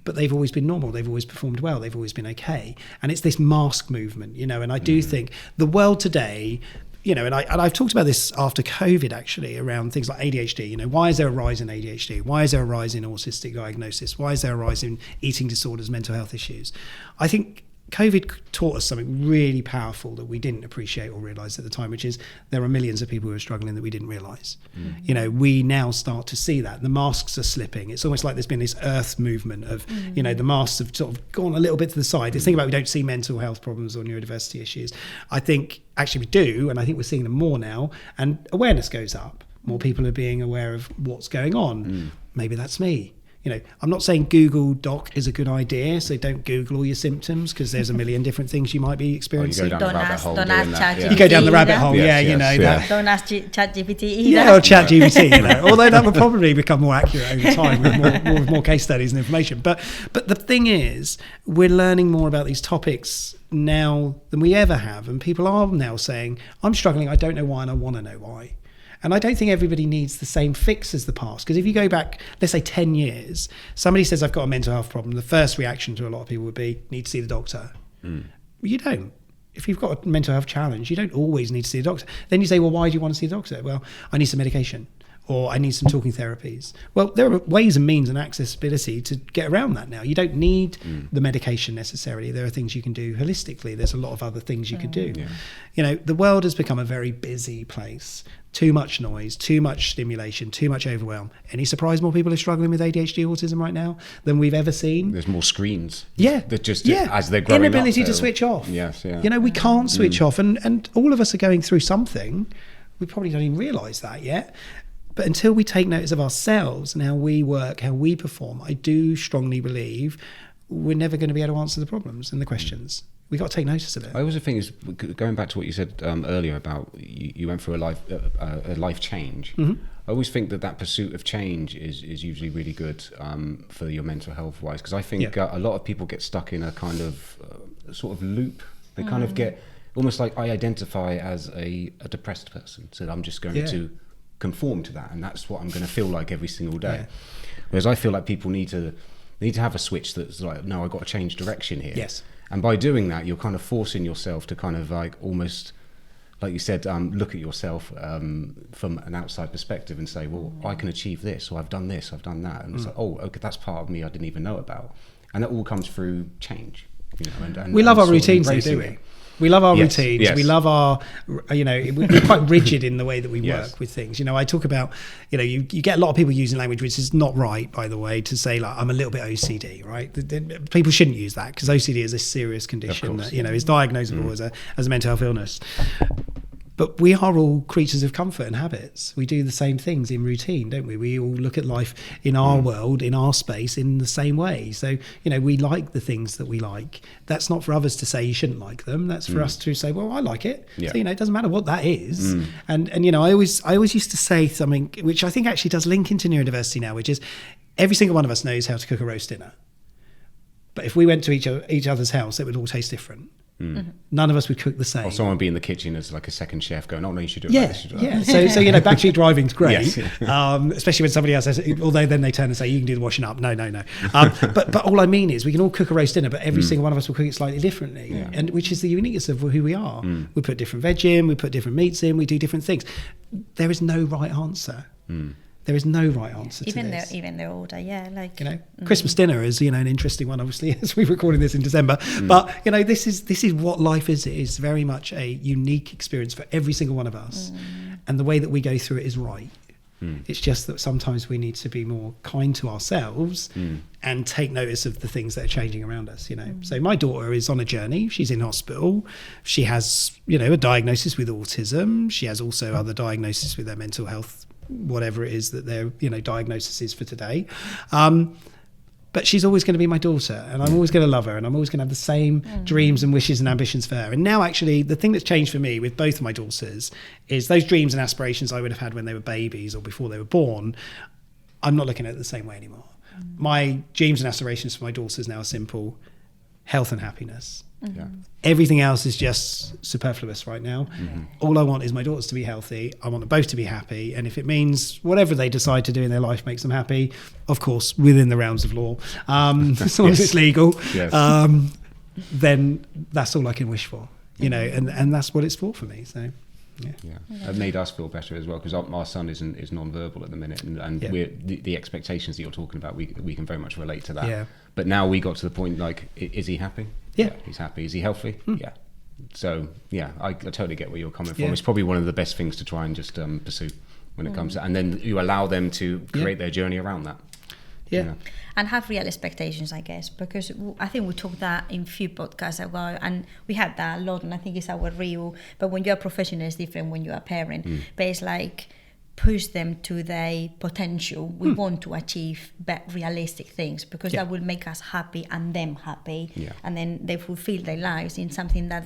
But they've always been normal. They've always performed well. They've always been okay. And it's this mask movement, and I do think the world today, and I've talked about this after COVID actually around things like ADHD. Why is there a rise in ADHD? Why is there a rise in autistic diagnosis? Why is there a rise in eating disorders, mental health issues? I think COVID taught us something really powerful that we didn't appreciate or realise at the time, which is there are millions of people who are struggling that we didn't realise. We now start to see that. The masks are slipping. It's almost like there's been this earth movement of, the masks have sort of gone a little bit to the side. The thing about we don't see mental health problems or neurodiversity issues. I think actually we do, and I think we're seeing them more now, and awareness goes up. More people are being aware of what's going on. Maybe that's me. I'm not saying Google Doc is a good idea, so don't Google all your symptoms because there's a million different things you might be experiencing. You go down the rabbit hole. You go down the rabbit hole, that. Don't ask ChatGPT either. Yeah, or ChatGPT, although that will probably become more accurate over time with more case studies and information. But the thing is, we're learning more about these topics now than we ever have, and people are now saying, I'm struggling, I don't know why, and I want to know why. And I don't think everybody needs the same fix as the past, because if you go back, let's say 10 years, somebody says I've got a mental health problem, the first reaction to a lot of people would be, need to see the doctor. Well, you don't. If you've got a mental health challenge, you don't always need to see a doctor. Then you say, well, why do you want to see a doctor? Well, I need some medication, or I need some talking therapies. Well, there are ways and means and accessibility to get around that now. You don't need the medication necessarily. There are things you can do holistically. There's a lot of other things you could do. Yeah. The world has become a very busy place. Too much noise, too much stimulation, too much overwhelm. Any surprise more people are struggling with ADHD, autism right now than we've ever seen? There's more screens. Yeah. That just, as they're growing inability up, to switch off. Yes, yeah. We can't switch off. And all of us are going through something. We probably don't even realise that yet. But until we take notice of ourselves and how we work, how we perform, I do strongly believe we're never going to be able to answer the problems and the questions. We've got to take notice of it. I always think is going back to what you said earlier about you went through a life change. I always think that pursuit of change is usually really good for your mental health wise, because I think a lot of people get stuck in a kind of sort of loop. They kind of get almost like, I identify as a depressed person, so I'm just going to conform to that, and that's what I'm going to feel like every single day. Whereas I feel like people need to have a switch that's like, no, I've got to change direction here. Yes. And by doing that, you're kind of forcing yourself to kind of like almost, like you said, look at yourself from an outside perspective and say, well, I can achieve this, or I've done this, I've done that. And it's like, oh, okay, that's part of me I didn't even know about. And that all comes through change. And we love our routines, though, do we? We love our routines. Yes. We love our, we're quite rigid in the way that we work with things. I talk about, you get a lot of people using language, which is not right, by the way, to say like, I'm a little bit OCD, right? People shouldn't use that, because OCD is a serious condition that, is diagnosable as a mental health illness. But we are all creatures of comfort and habits. We do the same things in routine, don't we? We all look at life in our world, in our space, in the same way. So, we like the things that we like. That's not for others to say you shouldn't like them. That's for us to say, well, I like it. Yeah. So, it doesn't matter what that is. And I always used to say something which I think actually does link into neurodiversity now, which is every single one of us knows how to cook a roast dinner. But if we went to each other's house, it would all taste different. None of us would cook the same. Or someone be in the kitchen as like a second chef going, oh no, you should do it. So backstreet driving's great, especially when somebody else says, although then they turn and say, you can do the washing up. No. But all I mean is we can all cook a roast dinner, but every single one of us will cook it slightly differently, and which is the uniqueness of who we are. We put different veg in, we put different meats in, we do different things. There is no right answer. There is no right answer to this. Even their order, Christmas dinner is an interesting one, obviously, as we're recording this in December. But this is what life is. It is very much a unique experience for every single one of us, and the way that we go through it is right. It's just that sometimes we need to be more kind to ourselves and take notice of the things that are changing around us. So my daughter is on a journey. She's in hospital. She has a diagnosis with autism. She has also other diagnoses with her mental health, whatever it is that their diagnosis is for today, but she's always going to be my daughter, and I'm always going to love her, and I'm always going to have the same dreams and wishes and ambitions for her. And now actually the thing that's changed for me with both of my daughters is those dreams and aspirations I would have had when they were babies or before they were born, I'm not looking at it the same way anymore. My dreams and aspirations for my daughters now are simple: health and happiness. Everything else is just superfluous right now. All I want is my daughters to be healthy. I want them both to be happy, and if it means whatever they decide to do in their life makes them happy, of course within the realms of law, as long as it's legal, then that's all I can wish for, and that's what it's for me. So it made us feel better as well, because our son is non-verbal at the minute, and we're the expectations that you're talking about, we can very much relate to that. But now we got to the point, like, is he happy? He's happy. Is he healthy? So I totally get where you're coming from. It's probably one of the best things to try and just pursue when it comes to, and then you allow them to create their journey around that. And have real expectations, I guess, because I think we talked that in a few podcasts ago, and we had that a lot, and I think it's our real, but when you're a professional it's different when you're a parent. But it's like, push them to their potential. We want to achieve realistic things because that will make us happy and them happy, and then they fulfill their lives in something that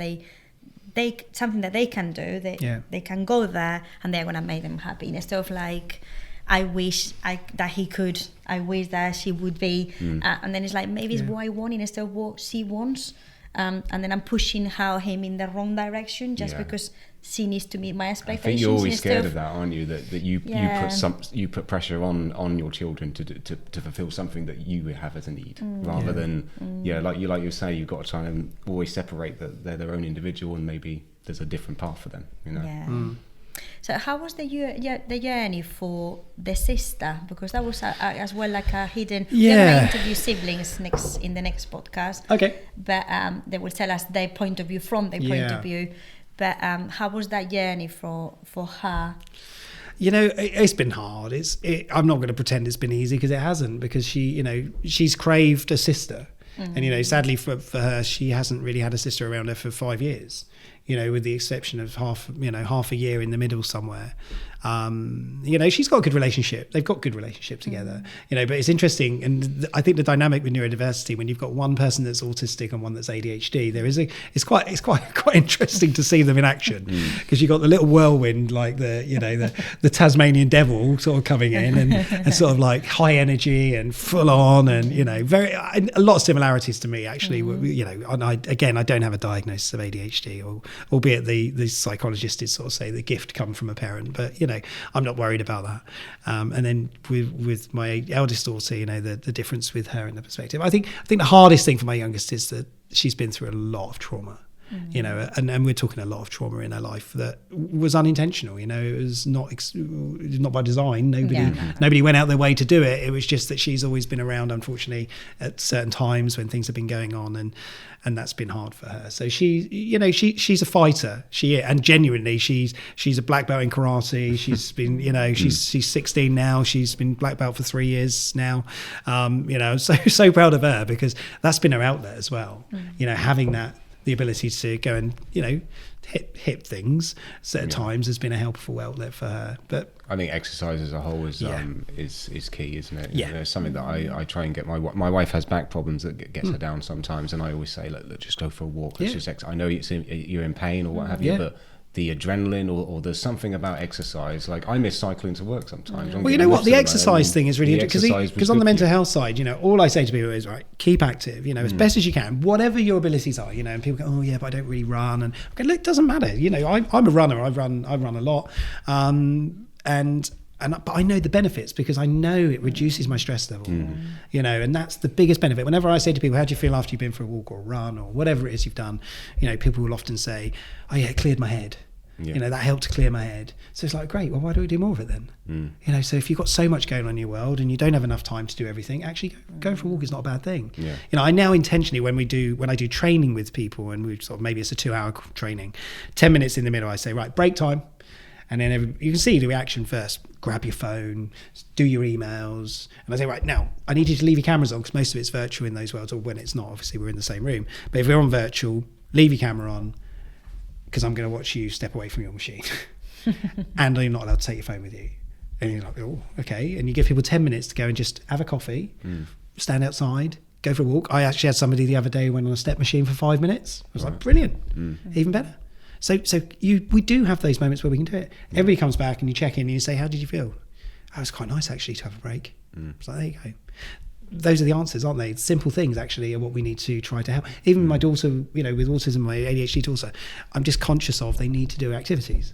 something that they can do. They can go there and they're gonna make them happy. Instead of like, I wish that he could. I wish that she would be, and then it's like maybe it's what I want instead of what she wants, and then I'm pushing him in the wrong direction just because she needs to meet my expectations. I think you're always scared of that, aren't you? That you put pressure on your children to fulfil something that you have as a need, rather than like you say, you've got to try and always separate that they're their own individual and maybe there's a different path for them. So how was the journey for the sister? Because that was as well like a hidden. We're going to interview siblings in the next podcast. Okay. But they will tell us their point of view from their point of view. But how was that journey for her? It's been hard. I'm not going to pretend it's been easy because it hasn't. Because she's craved a sister, and sadly for her, she hasn't really had a sister around her for 5 years. With the exception of half a year in the middle somewhere. She's got a good relationship. They've got good relationship together. But it's interesting, and I think the dynamic with neurodiversity, when you've got one person that's autistic and one that's ADHD, it's quite interesting to see them in action, because you've got the little whirlwind, like the Tasmanian devil sort of coming in and sort of like high energy and full on, and a lot of similarities to me actually. And I don't have a diagnosis of ADHD, albeit the psychologist did sort of say the gift come from a parent, but I'm not worried about that. And then with my eldest daughter, the difference with her and the perspective. I think the hardest thing for my youngest is that she's been through a lot of trauma. And we're talking a lot of trauma in her life that was unintentional. It was not by design. Nobody went out their way to do it. It was just that she's always been around, unfortunately, at certain times when things have been going on, and that's been hard for her. So she's a fighter. And genuinely she's a black belt in karate. She's been she's 16 now. She's been black belt for 3 years now. So proud of her, because that's been her outlet as well. Having the ability to go and hit things at times has been a helpful outlet for her. But I think exercise as a whole is key, isn't it? It's something that I try and get my wife has back problems that gets her down sometimes, and I always say, look, just go for a walk. Let's just I know you're in pain or what have you, but the adrenaline or there's something about exercise. Like I miss cycling to work sometimes. Well, you know what? The exercise thing is really interesting, because on the mental health side, all I say to people is, right, keep active, as best as you can, whatever your abilities are, and people go, oh yeah, but I don't really run. And okay, look, it doesn't matter. I'm a runner. I run a lot. But I know the benefits, because I know it reduces my stress level, and that's the biggest benefit. Whenever I say to people, how do you feel after you've been for a walk or a run or whatever it is you've done, people will often say, oh yeah, it cleared my head. That helped to clear my head. So it's like, great, well, why don't we do more of it then? So if you've got so much going on in your world and you don't have enough time to do everything, actually going for a walk is not a bad thing. I now intentionally, when I do training with people, and we sort of, maybe it's a 2-hour training, 10 minutes in the middle, I say, right, break time. And then you can see the reaction first. Grab your phone, do your emails. And I say, right, now, I need you to leave your cameras on, because most of it's virtual in those worlds, or when it's not, obviously we're in the same room. But if we're on virtual, leave your camera on, because I'm going to watch you step away from your machine. And you're not allowed to take your phone with you. And you're like, oh, okay. And you give people 10 minutes to go and just have a coffee, stand outside, go for a walk. I actually had somebody the other day who went on a step machine for 5 minutes. I was like, brilliant, even better. So we do have those moments where we can do it. Everybody comes back and you check in and you say, how did you feel? Oh, it was quite nice actually to have a break. It's like, there you go. Those are the answers, aren't they? Simple things actually are what we need to try to help. Even my daughter, with autism, my ADHD daughter, I'm just conscious of they need to do activities.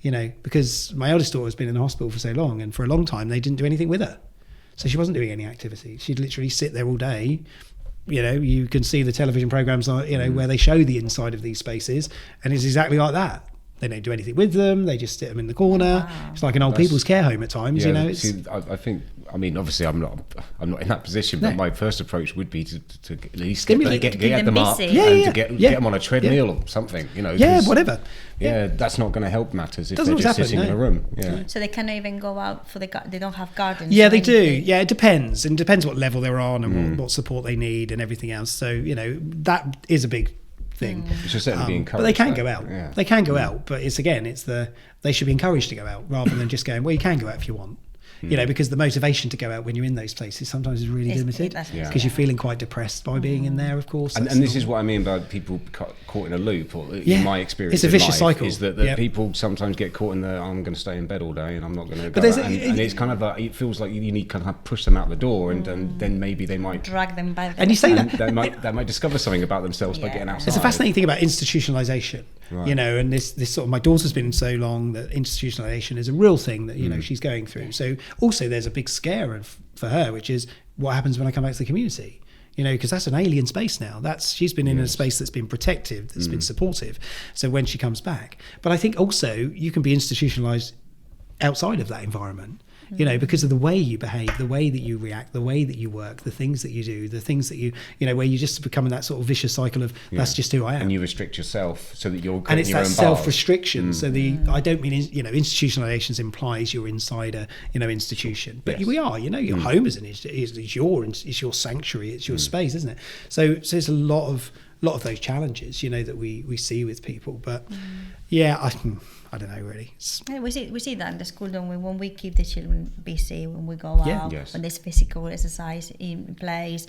Because my eldest daughter has been in the hospital for so long, and for a long time they didn't do anything with her. So she wasn't doing any activity. She'd literally sit there all day. You can see the television programs, where they show the inside of these spaces, and it's exactly like that. They don't do anything with them. They just sit them in the corner. Wow. It's like an old people's care home at times. I think. I mean, obviously, I'm not in that position. But my first approach would be to at least get them up and to get them on a treadmill or something. Whatever. That's not going to help matters if they're just sitting in a room. So they cannot even go out for they don't have gardens. Yeah, they do. Yeah, it depends, what level they're on and what support they need and everything else. So that is a big thing. It should certainly be encouraged. But they can go out. Yeah. They can go out, but they should be encouraged to go out rather than just going, well, you can go out if you want. Because the motivation to go out when you're in those places sometimes is really limited because you're feeling quite depressed by being in there, of course. And this is what I mean about people caught in a loop, or in my experience, it's a vicious cycle. Is that people sometimes get caught in I'm going to stay in bed all day and I'm not going to go out. And it's kind of it feels like you need to kind of push them out the door, and then maybe they might drag them by the and you say that they might discover something about themselves by getting outside. It's a fascinating thing about institutionalization. Right. And this sort of, my daughter's been in so long that institutionalization is a real thing that she's going through. So also there's a big scare for her, which is what happens when I come back to the community. Because that's an alien space now. She's been in a space that's been protective, that's been supportive. So when she comes back, but I think also you can be institutionalized outside of that environment. Because of the way you behave, the way that you react, the way that you work, the things that you do, the things that you where you just become in that sort of vicious cycle of that's just who I am. And you restrict yourself so that you're and it's that self-restriction. So I don't mean institutionalization implies you're inside a institution, but we are. Your home is your sanctuary, it's your space, isn't it? So it's a lot of those challenges that we see with people, but I don't know really. We see that in the school, don't we? When we keep the children busy, when we go out, when there's physical exercise in place,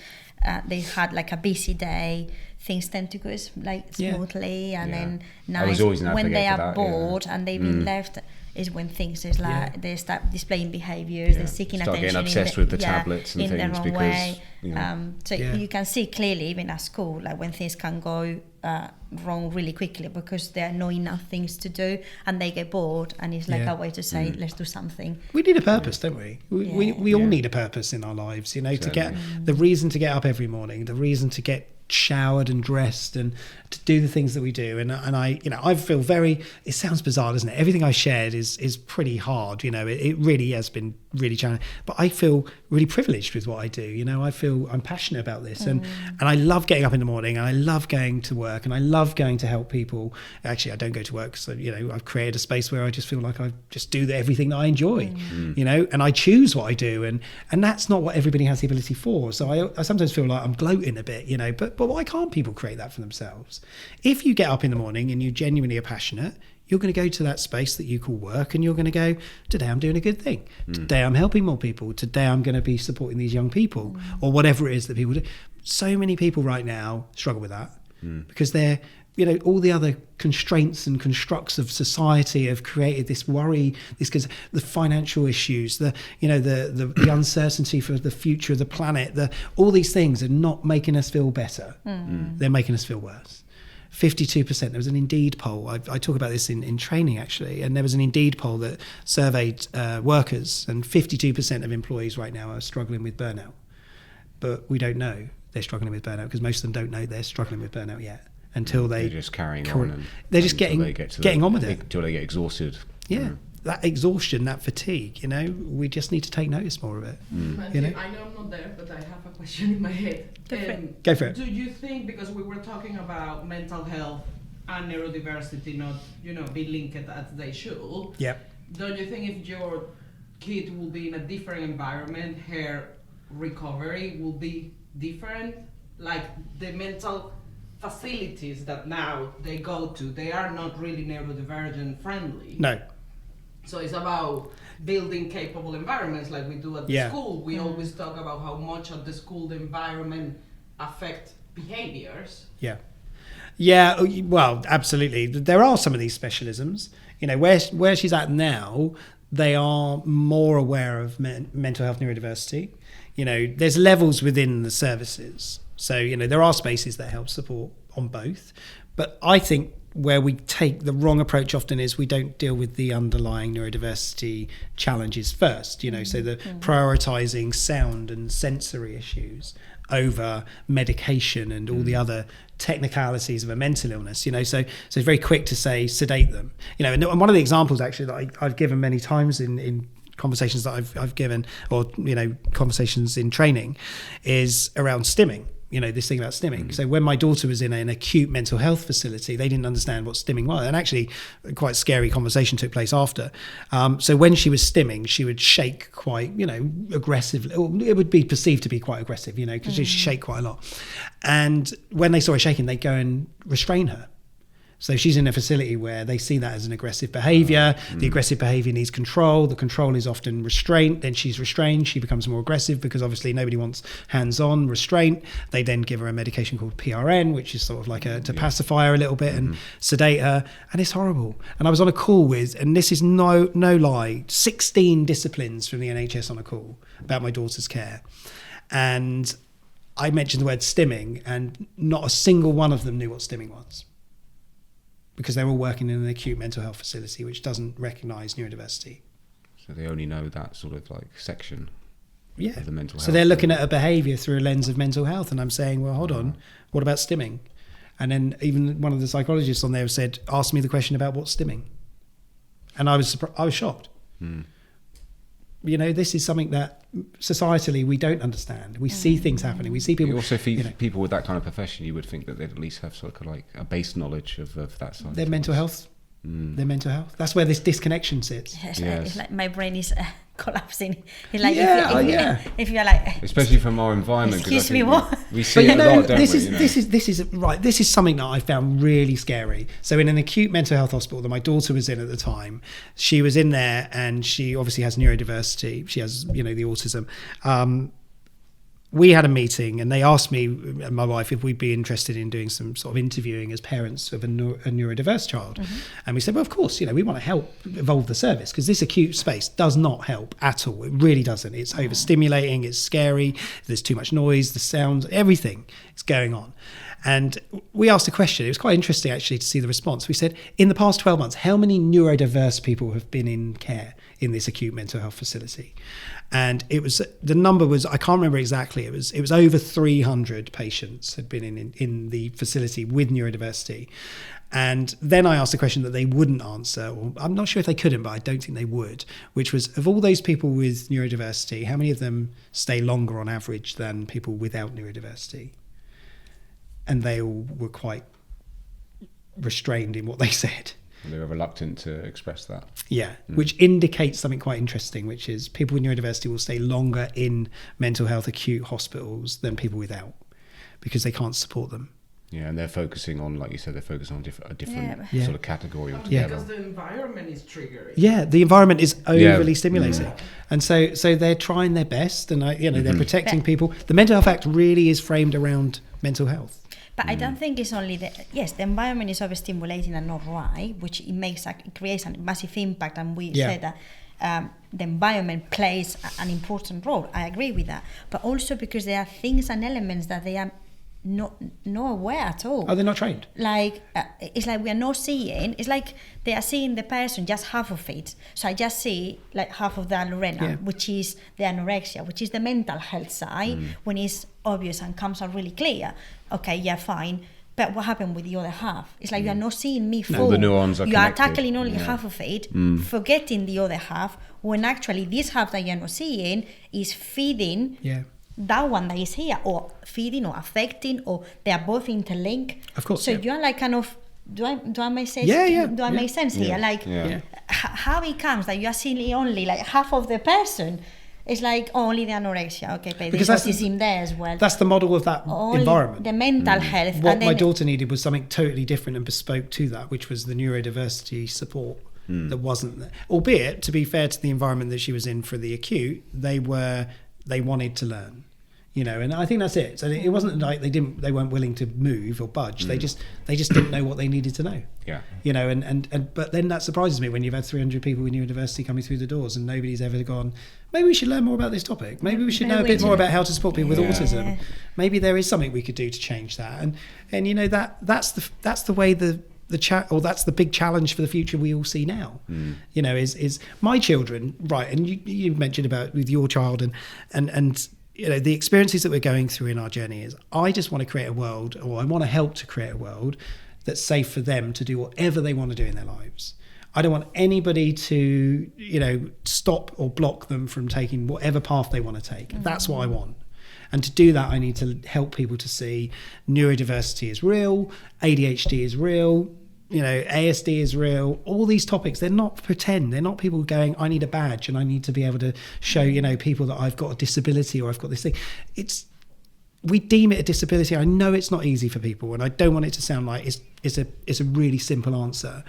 they had like a busy day, things tend to go smoothly, and then now when they are bored and they've been left, is when things is like they start displaying behaviors, they're seeking attention, getting obsessed with the tablets and in things their own way. You can see clearly even at school, like when things can go wrong really quickly because there are not enough things to do and they get bored, and it's like a way to say let's do something. We need a purpose, don't we? We all need a purpose in our lives, to get the reason to get up every morning, the reason to get showered and dressed and to do the things that we do, and I feel very, it sounds bizarre, doesn't it? Everything I shared is pretty hard, it really has been really challenging, but I feel really privileged with what I do. I feel I'm passionate about this, and I love getting up in the morning, and I love going to work, and I love going to help people. Actually, I don't go to work, so I've created a space where I just feel like I just do everything that I enjoy, and I choose what I do, and that's not what everybody has the ability for. So I sometimes feel like I'm gloating a bit, but why can't people create that for themselves? If you get up in the morning and you genuinely are passionate, you're going to go to that space that you call work, and you're going to go, today I'm doing a good thing. Today I'm helping more people. Today I'm going to be supporting these young people, or whatever it is that people do. So many people right now struggle with that because they're, all the other constraints and constructs of society have created this worry, because the financial issues, the uncertainty for the future of the planet, all these things are not making us feel better. They're making us feel worse. 52%. There was an Indeed poll. I talk about this in training, actually. And there was an Indeed poll that surveyed workers, and 52% of employees right now are struggling with burnout. But we don't know they're struggling with burnout because most of them don't know they're struggling with burnout yet until they're just carrying on. And they're just getting on with it. Until they get exhausted. Yeah. That exhaustion, that fatigue, we just need to take notice more of it. Matthew, I know I'm not there, but I have a question in my head. Go for it. Do you think, because we were talking about mental health and neurodiversity not, be linked as they should, don't you think if your kid will be in a different environment, her recovery will be different? Like the mental facilities that now they go to, they are not really neurodivergent friendly. No. So it's about building capable environments like we do at the school. We always talk about how much at the school the environment affect behaviors. Yeah, well, absolutely. There are some of these specialisms. Where she's at now, they are more aware of mental health neurodiversity. There's levels within the services. So, there are spaces that help support on both. But I think where we take the wrong approach often is we don't deal with the underlying neurodiversity challenges first, so the prioritizing sound and sensory issues over medication and all the other technicalities of a mental illness, so it's very quick to say sedate them, and one of the examples actually that I've given many times in conversations that I've given, or conversations in training, is around stimming. this thing about stimming. So when my daughter was in an acute mental health facility, they didn't understand what stimming was. And actually quite a scary conversation took place after. So when she was stimming, she would shake quite, aggressively. It would be perceived to be quite aggressive, because she'd shake quite a lot. And when they saw her shaking, they'd go and restrain her. So she's in a facility where they see that as an aggressive behaviour. The aggressive behaviour needs control. The control is often restraint. Then she's restrained. She becomes more aggressive because obviously nobody wants hands-on restraint. They then give her a medication called PRN, which is sort of like to pacify her a little bit and sedate her. And it's horrible. And I was on a call with, and this is no lie, 16 disciplines from the NHS on a call about my daughter's care. And I mentioned the word stimming, and not a single one of them knew what stimming was, because they're all working in an acute mental health facility which doesn't recognise neurodiversity. So they only know that sort of like section of the mental health. So they're looking at a behaviour through a lens of mental health, and I'm saying, well, hold on, what about stimming? And then even one of the psychologists on there said, ask me the question about what's stimming. And I was shocked. This is something that societally we don't understand. We see things happening. We see people. You also people with that kind of profession, you would think that they'd at least have sort of like a base knowledge of that side. Their mental health. Their mental health. That's where this disconnection sits. It's like my brain is collapsing. It's like if you're like, especially from our environment. Excuse me, what? We see it a lot, don't we? This is right. This is something that I found really scary. So in an acute mental health hospital that my daughter was in at the time, she was in there, and she obviously has neurodiversity. She has, the autism. We had a meeting, and they asked me and my wife if we'd be interested in doing some sort of interviewing as parents of a neurodiverse child. And we said, well, of course, we want to help evolve the service, because this acute space does not help at all. It really doesn't. It's overstimulating, it's scary, there's too much noise, the sounds, everything is going on. And we asked a question. It was quite interesting actually to see the response. We said, in the past 12 months, how many neurodiverse people have been in care in this acute mental health facility? And the number was, I can't remember exactly, it was over 300 patients had been in the facility with neurodiversity. And then I asked a question that they wouldn't answer, or I'm not sure if they couldn't, but I don't think they would, which was, of all those people with neurodiversity, how many of them stay longer on average than people without neurodiversity? And they all were quite restrained in what they said. They were reluctant to express that. Yeah, which indicates something quite interesting, which is people with neurodiversity will stay longer in mental health acute hospitals than people without, because they can't support them. Yeah, and they're focusing on, like you said, a different sort of category altogether. Because the environment is triggering. Yeah, the environment is overly stimulating. And so they're trying their best, and they're protecting people. The Mental Health Act really is framed around mental health. But I don't think it's only the environment is overstimulating and not right, which it creates a massive impact, and we said that the environment plays an important role. I agree with that, but also because there are things and elements that they are not aware at all. Oh, they're not trained. Like it's like we are not seeing. It's like they are seeing the person just half of it. So I just see like half of the Lorena, which is the anorexia, which is the mental health side, when it's obvious and comes out really clear. Okay, yeah, fine. But what happened with the other half? It's like you are not seeing me full. The neurons are you connected. Are tackling only half of it, forgetting the other half, when actually this half that you're not seeing is feeding that one that is here, or feeding or affecting, or they are both interlinked. Of course. So you are like kind of, do I make sense? Do I make sense here? Like how it comes that you are seeing only like half of the person. It's like only the anorexia, okay, but there's autism there as well. That's the model of that environment. The mental health. What my daughter needed was something totally different and bespoke to that, which was the neurodiversity support that wasn't there. Albeit, to be fair to the environment that she was in for the acute, they wanted to learn. And I think that's it. So it wasn't like they weren't willing to move or budge. They just didn't know what they needed to know. Yeah. But then that surprises me when you've had 300 people with neurodiversity coming through the doors and nobody's ever gone, maybe we should learn more about this topic. Maybe we should know a bit more about how to support people with autism. Maybe there is something we could do to change that. And that's the way that's the big challenge for the future we all see now. Is my children, right? And you mentioned about with your child and the experiences that we're going through in our journey is, I just want to create a world, or I want to help to create a world that's safe for them to do whatever they want to do in their lives. I don't want anybody to, stop or block them from taking whatever path they want to take. That's what I want. And to do that, I need to help people to see neurodiversity is real, ADHD is real, ASD is real. All these topics, they're not pretend. They're not people going, I need a badge and I need to be able to show, people that I've got a disability or I've got this thing. We deem it a disability. I know it's not easy for people, and I don't want it to sound like it's a really simple answer.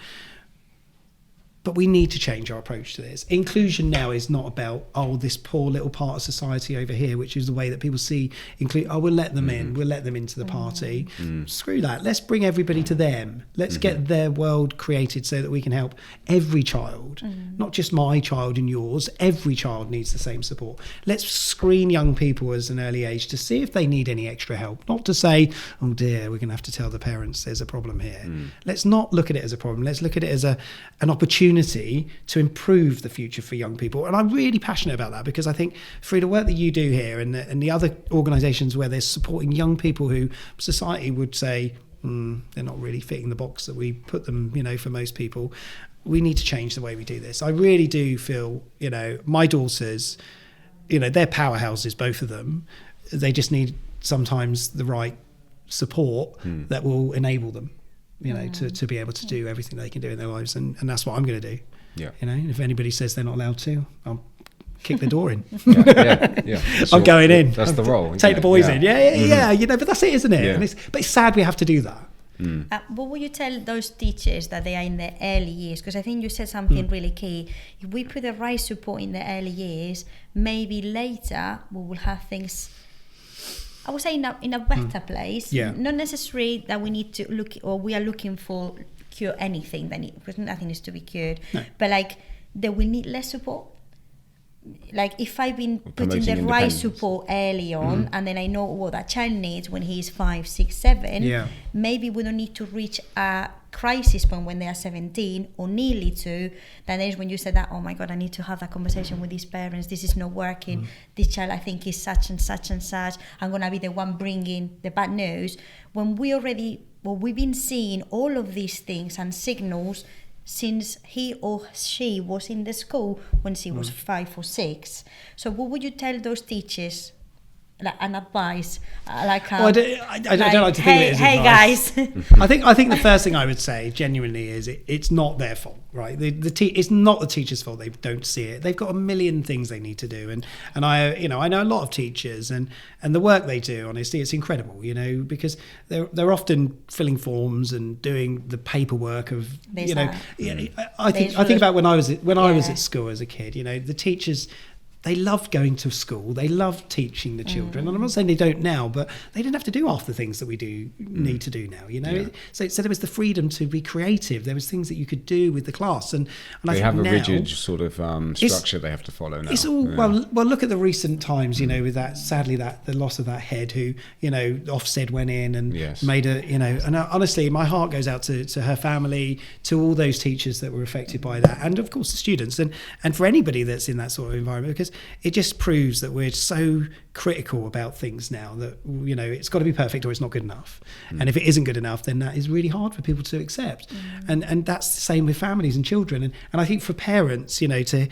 But we need to change our approach to this. Inclusion now is not about, this poor little part of society over here, which is the way that people see we'll let them in, we'll let them into the party. Screw that. Let's bring everybody to them. Let's get their world created so that we can help every child, not just my child and yours. Every child needs the same support. Let's screen young people as an early age to see if they need any extra help, not to say, oh dear, we're going to have to tell the parents there's a problem here. Let's not look at it as a problem. Let's look at it as an opportunity to improve the future for young people. And I'm really passionate about that, because I think through the work that you do here and the other organisations where they're supporting young people who society would say they're not really fitting the box that we put them, for most people, we need to change the way we do this. I really do feel, my daughters, they're powerhouses, both of them. They just need sometimes the right support that will enable them, to be able to do everything they can do in their lives. And that's what I'm going to do. Yeah. If anybody says they're not allowed to, I'll kick the door in. I'm going in. That's the role. Take the boys in. Yeah. But that's it, isn't it? Yeah. But it's sad we have to do that. What would you tell those teachers that they are in the early years? Because I think you said something really key. If we put the right support in the early years, maybe later we will have things, I would say, in a better place. Yeah. Not necessarily that we need to look, or we are looking for cure anything, because nothing is to be cured. No. But that we need less support. If I've been putting the right support early on, and then I know what that child needs when he's 5, 6, 7, maybe we don't need to reach a crisis point when they are 17 or nearly to. Then is when you said that, oh my God, I need to have that conversation with these parents. This is not working. This child, I think, is such and such and such. I'm going to be the one bringing the bad news. When we've been seeing all of these things and signals since he or she was in the school when she was 5 or 6. So what would you tell those teachers, an advice? I don't like to think of it as hey advice. Guys. I think the first thing I would say genuinely is it's not their fault, right? It's not the teacher's fault. They don't see it. They've got a million things they need to do, and I know a lot of teachers, and the work they do, honestly, it's incredible, because they're often filling forms and doing the paperwork of I think about when I was at school as a kid. The teachers, they loved going to school. They loved teaching the children. And I'm not saying they don't now, but they didn't have to do half the things that we do need to do now, So there was the freedom to be creative. There was things that you could do with the class. And they have a rigid sort of structure they have to follow now. It's all, well, look at the recent times, with that, sadly, the loss of that head who, Ofsted went in and made and honestly, my heart goes out to her family, to all those teachers that were affected by that. And of course the students and for anybody that's in that sort of environment, because it just proves that we're so critical about things now that it's got to be perfect or it's not good enough. And if it isn't good enough, then that is really hard for people to accept. And that's the same with families and children. And I think for parents, to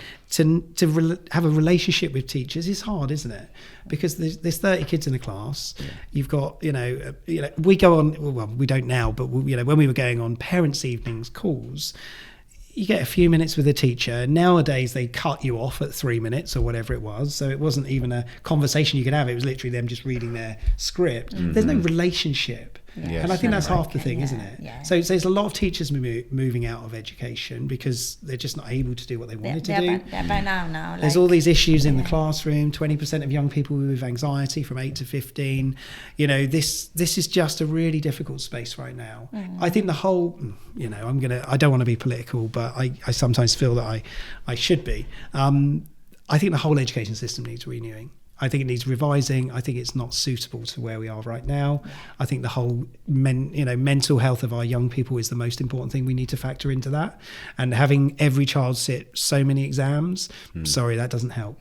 have a relationship with teachers is hard, isn't it? Because there's 30 kids in a class. You've got we go on, well, we don't now, but when we were going on parents' evenings calls, you get a few minutes with a teacher. Nowadays, they cut you off at 3 minutes or whatever it was. So it wasn't even a conversation you could have. It was literally them just reading their script. There's no relationship. Yes. And I think that's half the thing, isn't it? Yeah. So there's a lot of teachers moving out of education because they're just not able to do what they wanted to do. They're burnt out now. There's all these issues in the classroom. 20% of young people with anxiety from 8 to 15. This is just a really difficult space right now. I think the whole, I don't want to be political, but I sometimes feel that I should be. I think the whole education system needs renewing. I think it needs revising. I think it's not suitable to where we are right now. I think the whole mental health of our young people is the most important thing we need to factor into that. And having every child sit so many exams, sorry, that doesn't help.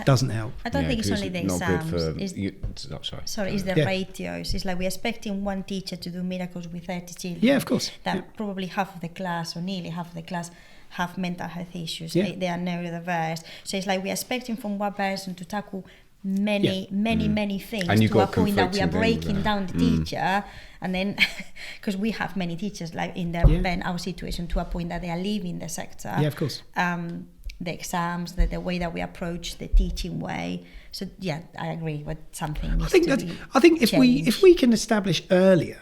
Doesn't help. I don't think it's only the exams. It's the ratios. It's like we're expecting one teacher to do miracles with 30 children. Yeah, of course. Probably half of the class or nearly half of the class have mental health issues. They are neurodiverse. So it's like we're expecting from one person to tackle many things and to a point that we are breaking down the teacher, and then because we have many teachers like in our situation to a point that they are leaving the sector. Yeah, of course. The exams, the way that we approach the teaching way. So I agree with something. I think if we can establish earlier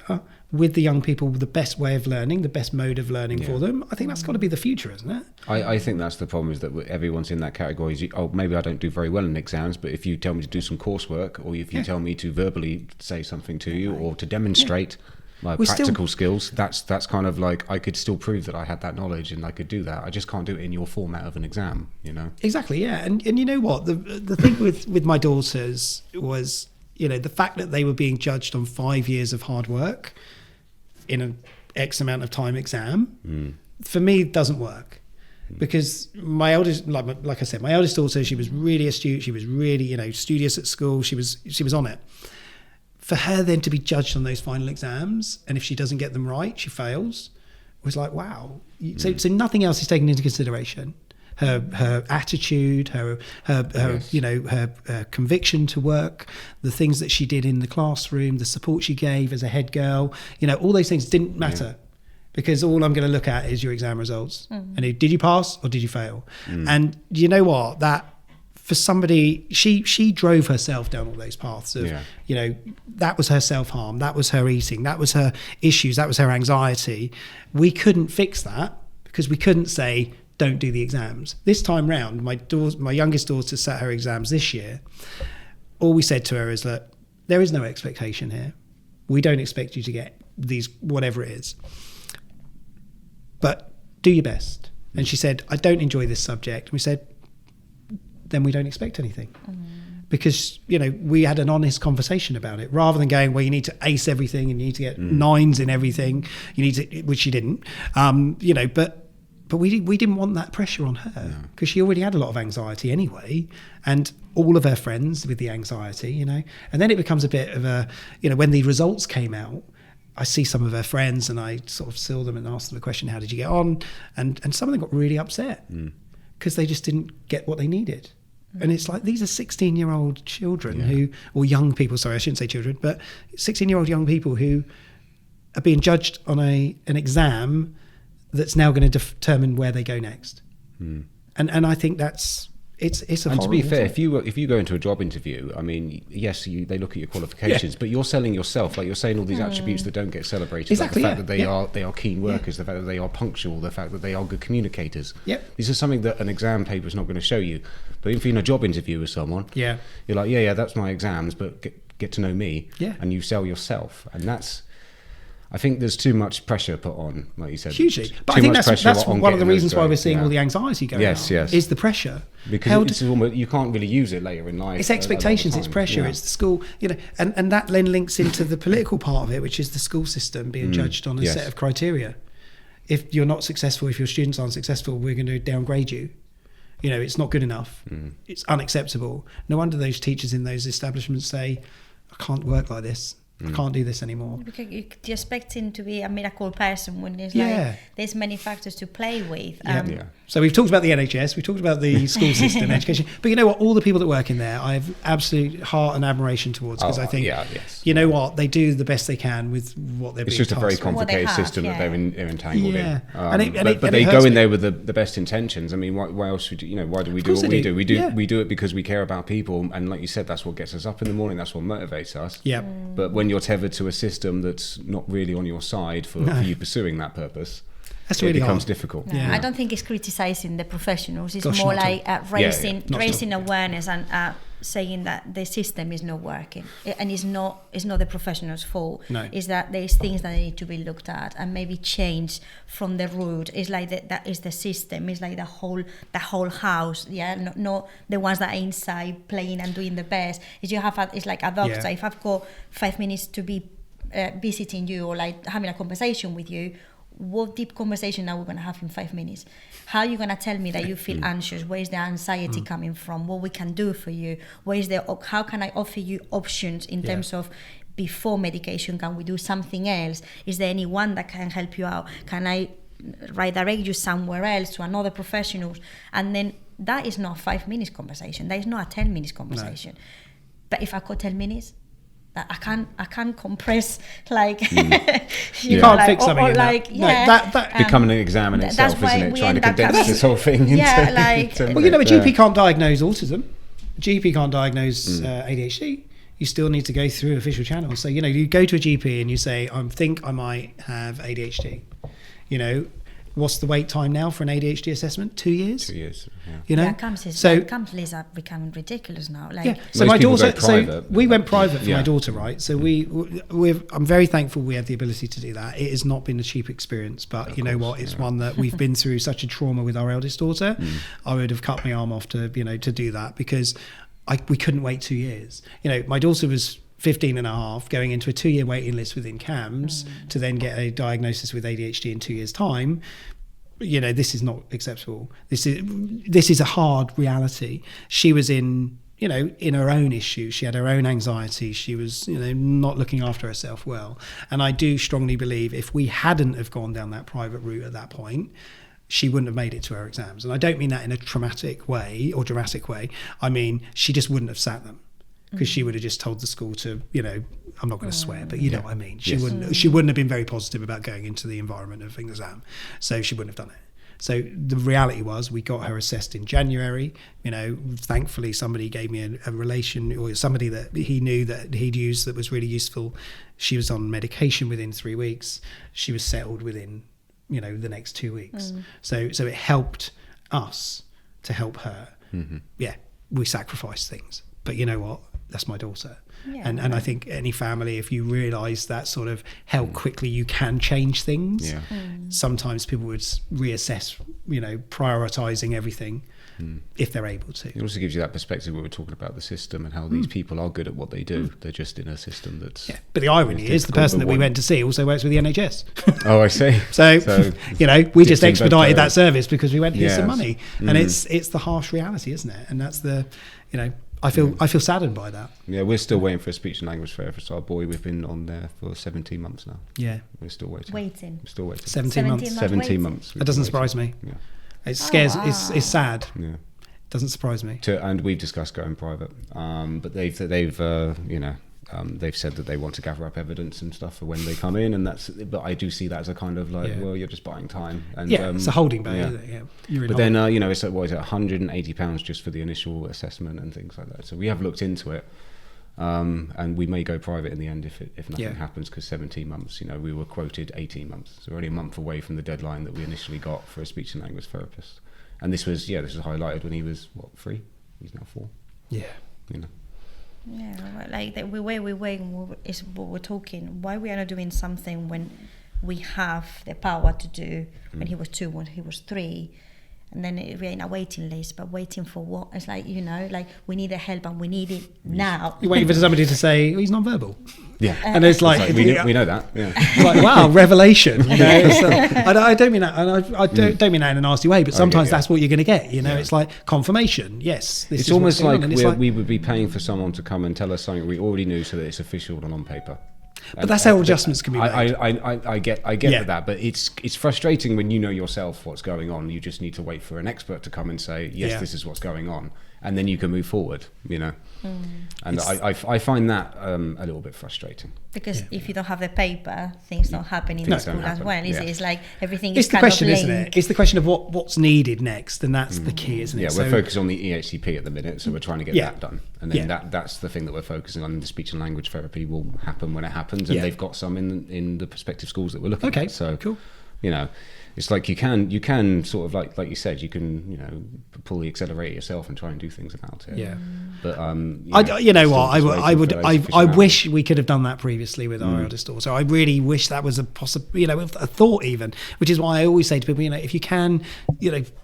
with the young people the best way of learning, the best mode of learning for them, I think that's got to be the future, isn't it? I think that's the problem, is that everyone's in that category. Maybe I don't do very well in exams, but if you tell me to do some coursework, or if you tell me to verbally say something to you, or to demonstrate my practical skills, that's kind of like, I could still prove that I had that knowledge and I could do that. I just can't do it in your format of an exam, Exactly, yeah. And you know what? The thing with my daughters was, the fact that they were being judged on 5 years of hard work in an X amount of time exam, for me, doesn't work. Because my eldest, like I said, my eldest daughter, she was really astute. She was really, studious at school. She was on it. For her then to be judged on those final exams, and if she doesn't get them right, she fails, was like, wow. So nothing else is taken into consideration. Her attitude, her conviction to work, the things that she did in the classroom, the support she gave as a head girl, all those things didn't matter, because all I'm going to look at is your exam results. And did you pass or did you fail? And you know what? That, for somebody, she drove herself down all those paths of, that was her self-harm, that was her eating, that was her issues, that was her anxiety. We couldn't fix that because we couldn't say, don't do the exams. This time round, my youngest daughter sat her exams this year. All we said to her is that there is no expectation here. We don't expect you to get these, whatever it is. But do your best. And she said, I don't enjoy this subject. And we said, then we don't expect anything. Because, we had an honest conversation about it, rather than going, well, you need to ace everything and you need to get 9s in everything. You need to, which she didn't, but we didn't want that pressure on her, because she already had a lot of anxiety anyway, and all of her friends with the anxiety, and then it becomes a bit of a, when the results came out, I see some of her friends and I sort of saw them and asked them the question, how did you get on? And some of them got really upset because they just didn't get what they needed. And it's like, these are 16-year-old children or young people, sorry, I shouldn't say children, but 16-year-old young people who are being judged on an exam that's now going to determine where they go next. And I think it's a and to be fair, if you go into a job interview, I mean, yes, they look at your qualifications, but you're selling yourself. Like, you're saying all these attributes that don't get celebrated. Exactly, like the fact that they are keen workers, the fact that they are punctual, the fact that they are good communicators. These are something that an exam paper is not going to show you. But if you're in a job interview with someone, you're like, that's my exams, but get to know me, and you sell yourself, and that's. I think there's too much pressure put on, like you said. Hugely. But I think that's one of the reasons why we're seeing all the anxiety going on. Is the pressure. Because you can't really use it later in life. It's expectations, it's pressure, it's the school, and that then links into the political part of it, which is the school system being judged on a set of criteria. If you're not successful, if your students aren't successful, we're going to downgrade you. It's not good enough. It's unacceptable. No wonder those teachers in those establishments say, I can't work like this. I can't do this anymore. Because you expect him to be a miracle person when there's many factors to play with. So we've talked about the NHS, we've talked about the school system, education, but you know what? All the people that work in there, I have absolute heart and admiration towards, because I think, know what? They do the best they can with what they're being tasked with. It's just a very complicated system that they're entangled in. But they go in there with the best intentions. I mean, why else would why do we do what we do? We do it because we care about people, and like you said, that's what gets us up in the morning, that's what motivates us. But when you're tethered to a system that's not really on your side for you pursuing that purpose, it becomes difficult. I don't think it's criticizing the professionals. It's more like raising awareness and saying that the system is not working, and it's not the professionals' fault. It's that there's things that need to be looked at and maybe changed from the root. It's like that is the system. It's like the whole house. Not the ones that are inside playing and doing the best. It's like a doctor. If I've got 5 minutes to be visiting you or like having a conversation with you, what deep conversation are we going to have in 5 minutes? How are you going to tell me that you feel anxious? Where is the anxiety coming from? What we can do for you? How can I offer you options in terms of before medication? Can we do something else? Is there anyone that can help you out? Can I redirect you somewhere else to another professional? And then that is not a 5 minutes conversation. That is not a 10 minutes conversation. But if I got 10 minutes, I can't compress like you can't fix something in like that. That becoming an exam in itself, isn't it? Trying to condense this whole thing into well, a GP can't diagnose autism. A GP can't diagnose ADHD. You still need to go through official channels. So you go to a GP and you say, I think I might have ADHD. What's the wait time now for an ADHD assessment? 2 years. 2 years. Camps lists are becoming ridiculous now. So my daughter. So we went private for my daughter, right? So I'm very thankful we had the ability to do that. It has not been a cheap experience, but it's one that we've been through such a trauma with our eldest daughter. I would have cut my arm off to do that because we couldn't wait 2 years. My daughter was 15 and a half, going into a 2-year waiting list within CAMS to then get a diagnosis with ADHD in 2 years' time. This is not acceptable. This is a hard reality. She was in her own issues. She had her own anxiety. She was, not looking after herself well. And I do strongly believe if we hadn't have gone down that private route at that point, she wouldn't have made it to her exams. And I don't mean that in a traumatic way or dramatic way. I mean, she just wouldn't have sat them. Because she would have just told the school to, I'm not going to swear, but you know what I mean. She wouldn't have been very positive about going into the environment of an exam, so she wouldn't have done it. So the reality was, we got her assessed in January. Thankfully, somebody gave me a relation or somebody that he knew that he'd used that was really useful. She was on medication within 3 weeks. She was settled within, the next 2 weeks. So it helped us to help her. Yeah, we sacrificed things, but you know what? That's my daughter. And I think any family, if you realise that sort of how quickly you can change things, sometimes people would reassess, prioritising everything if they're able to. It also gives you that perspective where we're talking about the system and how these people are good at what they do. They're just in a system that's... Yeah. But the irony is the person that we went to see also works with the NHS. Oh, I see. So we just expedited that service because we went, here's some money. And it's the harsh reality, isn't it? And that's the, I feel saddened by that. Yeah, we're still waiting for a speech and language therapist. Our boy, we've been on there for 17 months now. Yeah. We're still waiting. We're still waiting. 17 months. 17 months. That doesn't surprise me. Yeah. It scares, it's sad. Yeah. Doesn't surprise me. And we've discussed going private. But they've said that they want to gather up evidence and stuff for when they come in, and but I do see that as a kind of well, you're just buying time. And, it's a holding back. Yeah. But then it's like, what is it, £180 just for the initial assessment and things like that. So we have looked into it, and we may go private in the end if nothing happens, because 17 months. We were quoted 18 months, so we're only a month away from the deadline that we initially got for a speech and language therapist. And this was highlighted when he was 3. He's now 4. Yeah. Yeah, like the way we wait is what we're talking. Why we are not doing something when we have the power to do? When he was 2, when he was 3, and then we're in a waiting list. But waiting for what? It's like we need the help and we need it now. You're waiting for somebody to say he's non-verbal. Yeah, and it's like we know that. Yeah, it's like, wow, revelation. I don't mean that, and I don't mean that in a nasty way. But sometimes that's what you're going to get. It's like confirmation. Yes, it's almost like we would be paying for someone to come and tell us something we already knew, so that it's official and on paper. But that's how adjustments can be made. I get that, but it's frustrating when you know yourself what's going on. You just need to wait for an expert to come and say, yes, this is what's going on, and then you can move forward. And I find that a little bit frustrating. Because if you don't have the paper, things don't happen in the school as well. It's like everything is the question, isn't it? It's the question of what's needed next, and that's the key, isn't it? Yeah, we're focused on the EHCP at the minute, so we're trying to get that done. And then that's the thing that we're focusing on. The speech and language therapy will happen when it happens, and they've got some in the prospective schools that we're looking at. So cool. It's like you can sort of like you said, you can pull the accelerator yourself and try and do things about it. Yeah. But I wish we could have done that previously with our eldest daughter. I really wish that was a a thought even, which is why I always say to people, if you can,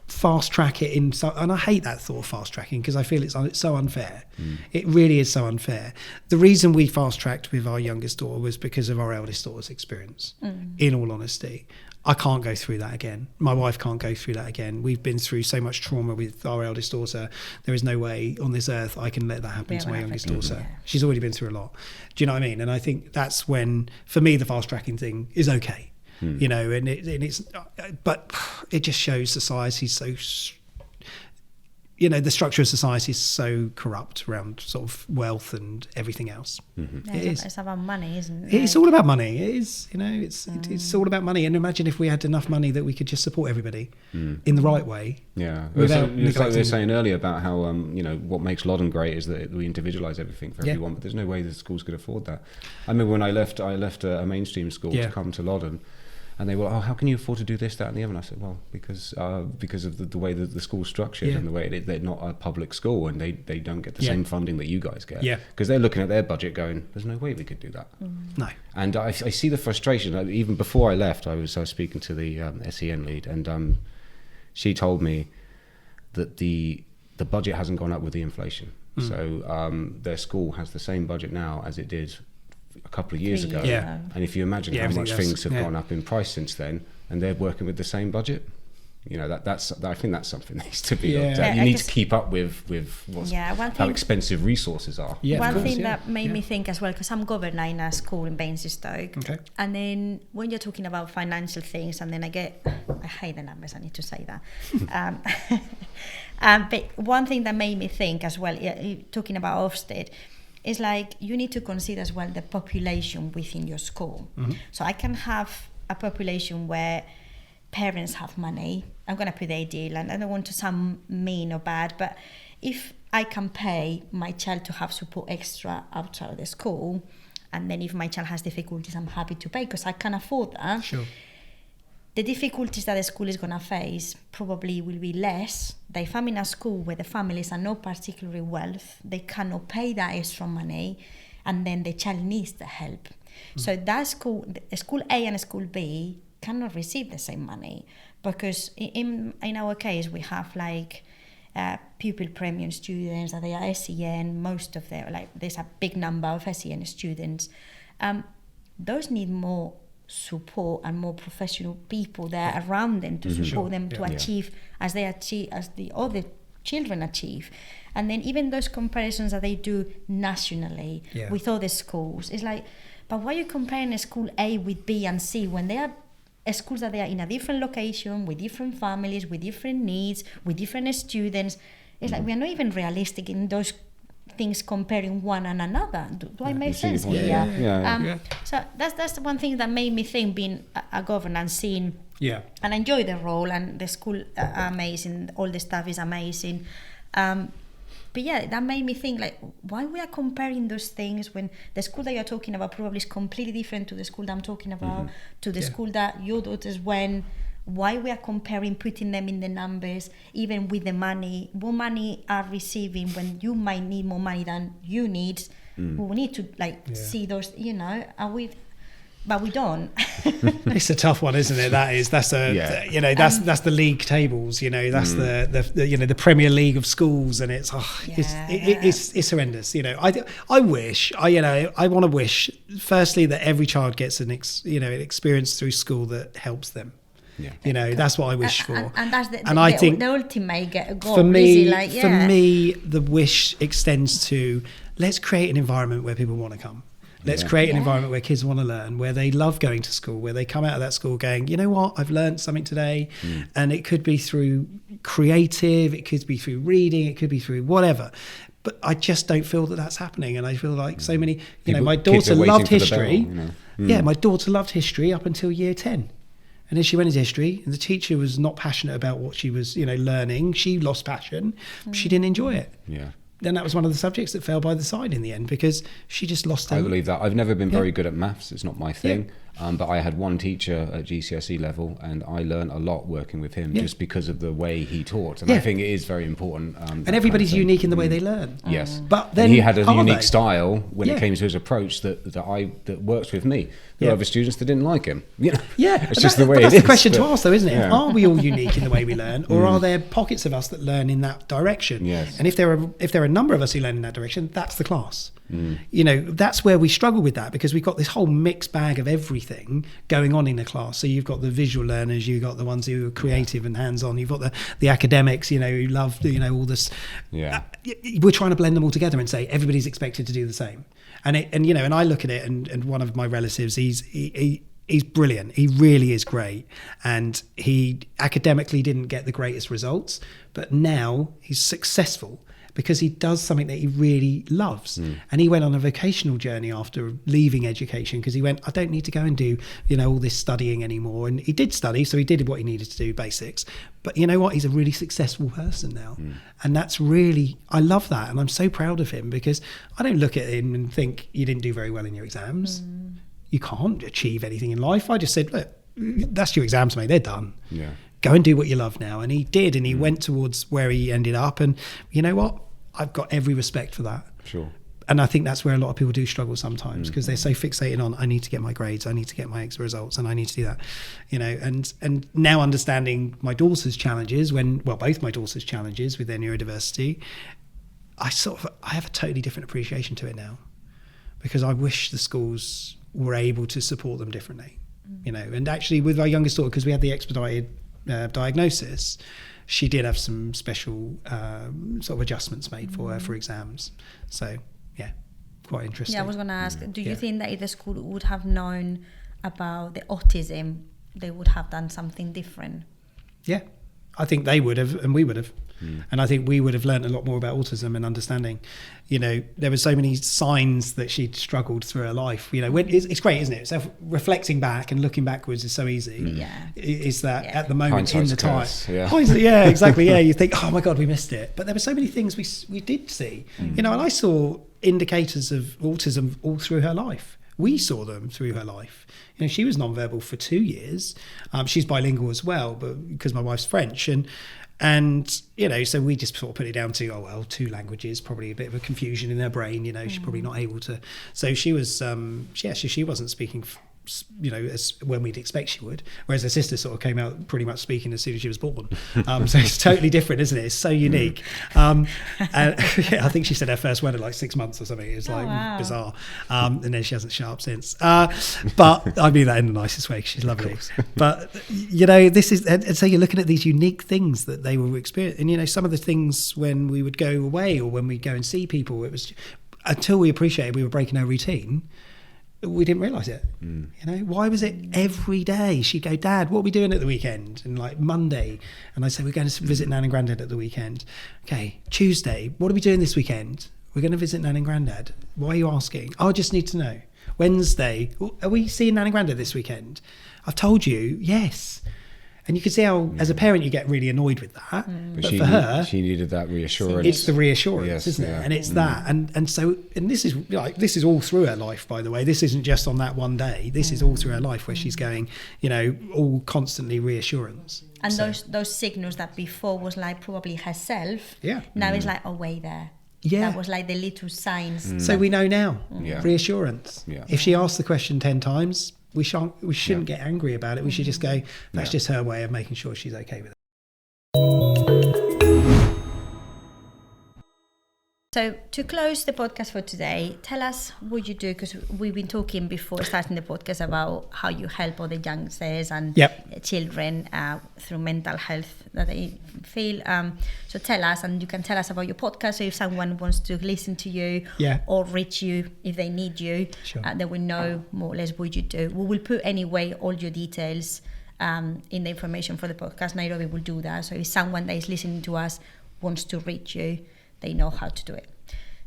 fast track it and I hate that thought of fast tracking because I feel it's so unfair. It really is so unfair. The reason we fast tracked with our youngest daughter was because of our eldest daughter's experience. In all honesty, I can't go through that again. My wife can't go through that again. We've been through so much trauma with our eldest daughter. There is no way on this earth I can let that happen to my youngest daughter. She's already been through a lot. Do you know what I mean? And I think that's when, for me, the fast tracking thing is okay. But it just shows society so. the structure of society is so corrupt around sort of wealth and everything else. Mm-hmm. It's about money, isn't it? It's all about money. It is, it's all about money. And imagine if we had enough money that we could just support everybody in the right way. Yeah. It's like we were saying earlier about how, what makes Loddon great is that we individualise everything for everyone, but there's no way the schools could afford that. I remember when I left a mainstream school to come to Loddon. And they were, how can you afford to do this, that, and the other? And I said, well, because of the way that the school's structured and the way they're not a public school, and they don't get the same funding that you guys get. Because they're looking at their budget going, there's no way we could do that. No. And I see the frustration. Even before I left, I was speaking to the SEN lead, and she told me that the budget hasn't gone up with the inflation. So their school has the same budget now as it did a couple of years ago, and if you imagine how much things have gone up in price since then, and they're working with the same budget, I think that's something that needs to be looked at. You need to keep up with how expensive resources are. One thing that made me think as well, because I'm governing a school in Basingstoke, and then when you're talking about financial things, and then I hate the numbers, I need to say that. But one thing that made me think as well, talking about Ofsted, it's like you need to consider as well the population within your school. So I can have a population where parents have money. I'm going to put the ideal, and I don't want to sound mean or bad, but if I can pay my child to have support extra outside of the school, and then if my child has difficulties, I'm happy to pay because I can afford that. Sure. The difficulties that the school is going to face probably will be less. If I'm in a school where the families are not particularly wealth, they cannot pay that extra money, and then the child needs the help. So that school A and school B cannot receive the same money, because in our case we have like pupil premium students, that they are SEN. Most of them, there's a big number of SEN students. Those need more support and more professional people there around them to support them to achieve as the other children achieve. And then even those comparisons that they do nationally with other schools, it's like, but why are you comparing a school A with B and C when they are schools that they are in a different location, with different families, with different needs, with different students? It's like we are not even realistic in those things comparing one and another. Do I make sense here? So that's the one thing that made me think, being a governor and seeing and I enjoy the role, and the school are amazing, all the staff is amazing, but that made me think, like, why we are comparing those things when the school that you're talking about probably is completely different to the school that I'm talking about, to the school that your daughters went. Why we are comparing, putting them in the numbers, even with the money, what money are receiving when you might need more money than you need. We need to see those, but we don't. It's a tough one, isn't it? That's the league tables, that's the Premier League of schools, and it's horrendous. I want to wish firstly that every child gets an experience through school that helps them. That's what I wish for, and that's I think the ultimate goal. For me, the wish extends to, let's create an environment where people want to come. Let's create an environment where kids want to learn, where they love going to school, where they come out of that school going, you know what, I've learned something today. And it could be through creative, it could be through reading, it could be through whatever. But I just don't feel that that's happening. And I feel like so many, my daughter loved history. My daughter loved history up until year 10. And then she went into history, and the teacher was not passionate about what she was, learning. She lost passion. She didn't enjoy it. Then that was one of the subjects that fell by the side in the end, because she just lost her. I believe that. I've never been very good at maths. It's not my thing. But I had one teacher at GCSE level, and I learned a lot working with him just because of the way he taught. And I think it is very important. And everybody's unique in the way they learn. Yes. But then and he had a unique style when it came to his approach that works with me. There were other students that didn't like him. It's just the way it is. That's the question to ask, though, isn't it? Are we all unique in the way we learn, or are there pockets of us that learn in that direction? Yes. And if there are a number of us who learn in that direction, that's the class. That's where we struggle with that, because we've got this whole mixed bag of everything going on in a class. So you've got the visual learners, you've got the ones who are creative and hands-on, you've got the academics, who love all this. We're trying to blend them all together and say everybody's expected to do the same. And I look at it, and one of my relatives, he he's brilliant. He really is great. And he academically didn't get the greatest results, but now he's successful because he does something that he really loves. And he went on a vocational journey after leaving education, because he went, I don't need to go and do, all this studying anymore. And he did study, so he did what he needed to do, basics. But you know what? He's a really successful person now. And that's really, I love that. And I'm so proud of him, because I don't look at him and think, you didn't do very well in your exams. You can't achieve anything in life. I just said, look, that's your exams, mate. They're done. Yeah. Go and do what you love now. And he did, and he went towards where he ended up. And you know what? I've got every respect for that. Sure. And I think that's where a lot of people do struggle sometimes, because they're so fixated on, I need to get my grades, I need to get my results, and I need to do that. And now understanding my daughter's challenges, both my daughter's challenges with their neurodiversity, I have a totally different appreciation to it now, because I wish the schools were able to support them differently. And actually with our youngest daughter, because we had the expedited diagnosis, she did have some special sort of adjustments made for her for exams. So yeah, quite interesting. Yeah, I was going to ask, do you think that if the school would have known about the autism, they would have done something different? Yeah, I think they would have, and we would have. And I think we would have learned a lot more about autism and understanding. There were so many signs that she'd struggled through her life. It's great, isn't it? So reflecting back and looking backwards is so easy. Yeah. Is that at the moment in the time? Yeah, exactly. Yeah, you think, oh my God, we missed it. But there were so many things we did see. And I saw indicators of autism all through her life. We saw them through her life. She was nonverbal for 2 years. She's bilingual as well, but because my wife's French, and so we just sort of put it down to 2 languages, probably a bit of a confusion in her brain. She's probably not able to. So she was, she wasn't speaking, as when we'd expect she would. Whereas her sister sort of came out pretty much speaking as soon as she was born. So it's totally different, isn't it? It's so unique. And I think she said her first word at like 6 months or something. It was bizarre. And then she hasn't shut up since. But I mean that in the nicest way, because she's lovely. But this is, and so you're looking at these unique things that they were experiencing. And some of the things when we would go away or when we'd go and see people, it was until we appreciated we were breaking our routine. We didn't realise it. Why was it every day? She'd go, Dad, what are we doing at the weekend? And like Monday, and I'd say, we're going to visit Nan and Grandad at the weekend. Okay, Tuesday, what are we doing this weekend? We're going to visit Nan and Grandad. Why are you asking? I just need to know. Wednesday, are we seeing Nan and Grandad this weekend? I've told you, yes. And you can see how, as a parent, you get really annoyed with that. But for her, she needed that reassurance. It's the reassurance, isn't it? And it's that, and this is all through her life. By the way, this isn't just on that one day. This is all through her life, where she's going, all constantly reassurance. And those signals that before was like probably herself. Yeah. Now it's like, wait there. Yeah. That was like the little signs. So we know now. Reassurance. Yeah. If she asks the question 10 times. We shouldn't get angry about it. We should just go, that's just her way of making sure she's okay with it. So to close the podcast for today, tell us what you do, because we've been talking before starting the podcast about how you help other youngsters and children through mental health that they feel. So tell us, and you can tell us about your podcast. So if someone wants to listen to you or reach you if they need you, they will know more or less what you do. We will put anyway all your details in the information for the podcast. Nairobi will do that. So if someone that is listening to us wants to reach you, they know how to do it.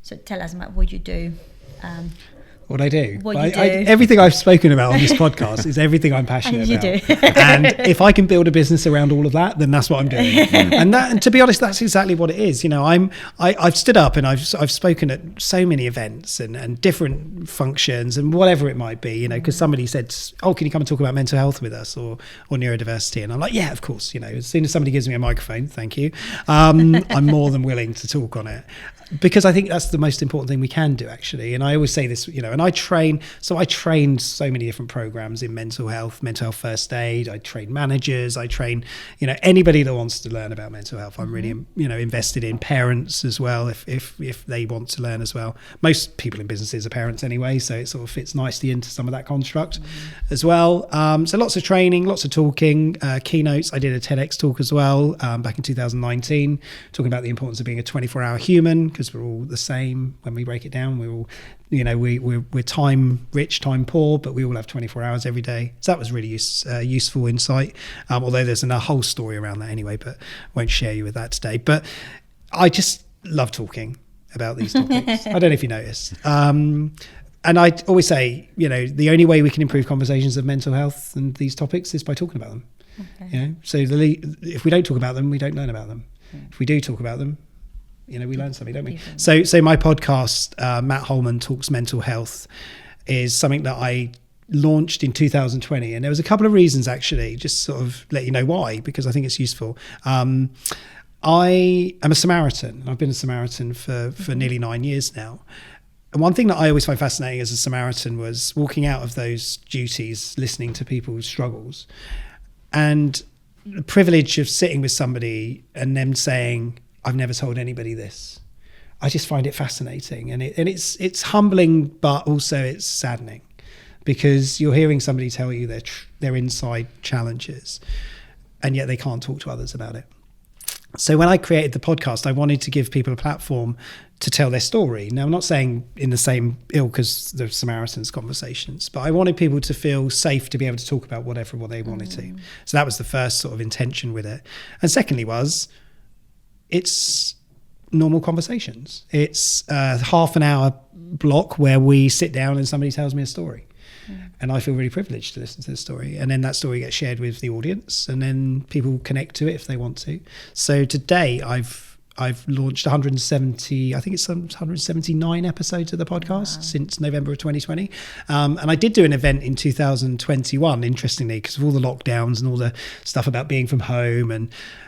So tell us, Matt, what you do. What I do. Everything I've spoken about on this podcast is everything I'm passionate about. And if I can build a business around all of that, then that's what I'm doing. And to be honest, that's exactly what it is. I've stood up and I've spoken at so many events and different functions and whatever it might be, because somebody said, oh, can you come and talk about mental health with us or neurodiversity? And I'm like, yeah, of course. As soon as somebody gives me a microphone, thank you. I'm more than willing to talk on it. Because I think that's the most important thing we can do, actually. And I always say this, and I trained so many different programs in mental health first aid. I train managers. I train, anybody that wants to learn about mental health. I'm really, invested in parents as well, if they want to learn as well. Most people in businesses are parents anyway, so it sort of fits nicely into some of that construct as well. So lots of training, lots of talking, keynotes. I did a TEDx talk as well back in 2019, talking about the importance of being a 24-hour human, because we're all the same when we break it down. We're all, we're we're time rich, time poor, but we all have 24 hours every day. So that was really useful insight. Although there's a whole story around that anyway, but I won't share you with that today. But I just love talking about these topics. I don't know if you noticed. And I always say, the only way we can improve conversations of mental health and these topics is by talking about them. Okay. So if we don't talk about them, we don't learn about them. If we do talk about them, we learn something, don't we? So my podcast, Matt Holman Talks Mental Health, is something that I launched in 2020. And there was a couple of reasons, actually, just sort of let you know why, because I think it's useful. I am a Samaritan. I've been a Samaritan for nearly 9 years now. And one thing that I always find fascinating as a Samaritan was walking out of those duties, listening to people's struggles, and the privilege of sitting with somebody and them saying, I've never told anybody this. I just find it fascinating. And it's humbling, but also it's saddening, because you're hearing somebody tell you their inside challenges, and yet they can't talk to others about it. So when I created the podcast, I wanted to give people a platform to tell their story. Now, I'm not saying in the same ilk as the Samaritans conversations, but I wanted people to feel safe to be able to talk about what they wanted to. So that was the first sort of intention with it. And secondly it's normal conversations. It's a half an hour block where we sit down and somebody tells me a story. And I feel really privileged to listen to the story. And then that story gets shared with the audience, and then people connect to it if they want to. So today I've launched 170, I think it's 179 episodes of the podcast since November of 2020. And I did do an event in 2021, interestingly, because of all the lockdowns and all the stuff about being from home,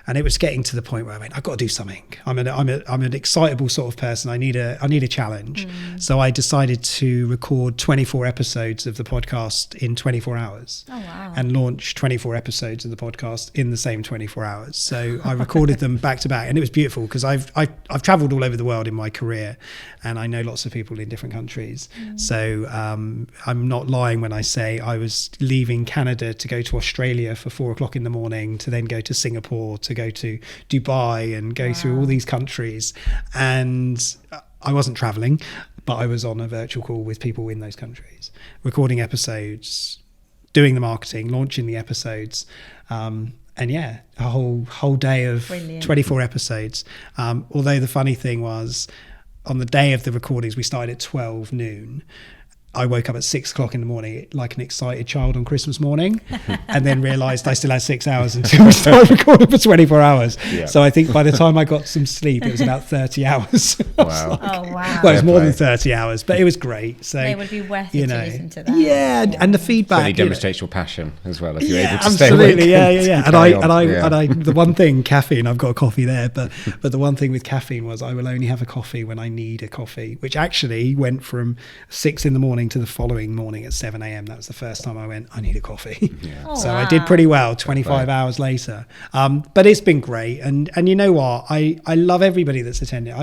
and it was getting to the point where I went, I've got to do something. I'm an excitable sort of person. I need a challenge. So I decided to record 24 episodes of the podcast in 24 hours. Oh, wow. And launch 24 episodes of the podcast in the same 24 hours. So I recorded them back to back, and it was beautiful, because I've traveled all over the world in my career, and I know lots of people in different countries. So I'm not lying when I say I was leaving Canada to go to Australia for 4:00 in the morning, to then go to Singapore, to go to Dubai, and go through all these countries. And I wasn't traveling, but I was on a virtual call with people in those countries, recording episodes, doing the marketing, launching the episodes. And yeah, a whole day of Brilliant. 24 episodes. Although the funny thing was, on the day of the recordings, we started at 12 noon. I woke up at 6:00 in the morning like an excited child on Christmas morning, and then realised I still had 6 hours until we started recording for 24 hours. Yeah. So I think by the time I got some sleep, it was about 30 hours. Wow. Like, oh, wow. Well, it was more than 30 hours, but it was great. So it would be worth it to listen to that. Yeah, and the feedback. Really demonstrates your passion as well, if you're able to absolutely, stay awake. Yeah. And I, the one thing, caffeine, I've got a coffee there, but the one thing with caffeine was I will only have a coffee when I need a coffee, which actually went from 6 in the morning to the following morning at 7 a.m. That was the first time I went, I need a coffee. Yeah. Oh, so wow. I did pretty well 25 hours later. But it's been great. And you know what? I love everybody that's attended.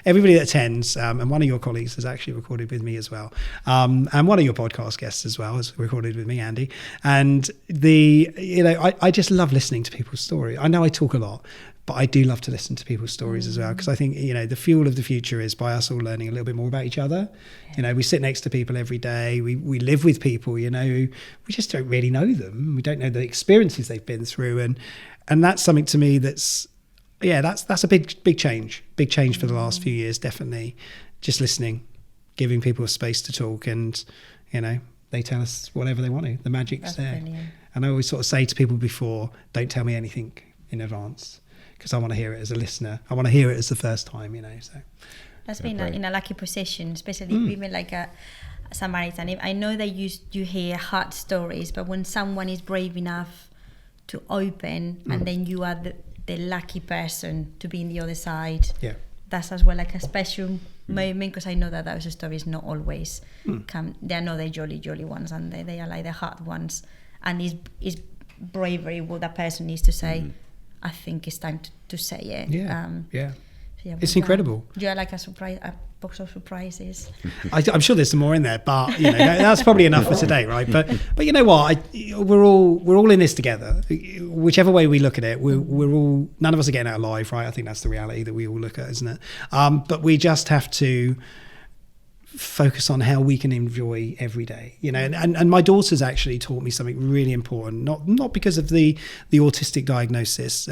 Everybody that attends, and one of your colleagues has actually recorded with me as well. And one of your podcast guests as well has recorded with me, Andy. And I just love listening to people's stories. I know I talk a lot, but I do love to listen to people's stories as well, because I think, the fuel of the future is by us all learning a little bit more about each other. Yeah. We sit next to people every day. We live with people, we just don't really know them. We don't know the experiences they've been through. And that's something to me that's a big change. Big change for the last few years, definitely. Just listening, giving people a space to talk, and, they tell us whatever they want to. The magic's that's there. Brilliant. And I always sort of say to people before, don't tell me anything in advance, because I want to hear it as a listener. I want to hear it as the first time, So that's been in a lucky position, especially even like a Samaritan. I know that you hear hard stories, but when someone is brave enough to open, and then you are the lucky person to be in the other side. Yeah, that's as well like a special moment, because I know that those stories not always come. They are not the jolly ones, and they are like the hard ones. And it's bravery what that person needs to say. I think it's time to say it. Yeah, it's incredible. You're like a box of surprises. I'm sure there's some more in there, but that's probably enough for today, right? But you know what? We're all in this together. Whichever way we look at it, we're all, none of us are getting out alive, right? I think that's the reality that we all look at, isn't it? But we just have to focus on how we can enjoy every day, you know. And my daughter's actually taught me something really important, not because of the autistic diagnosis,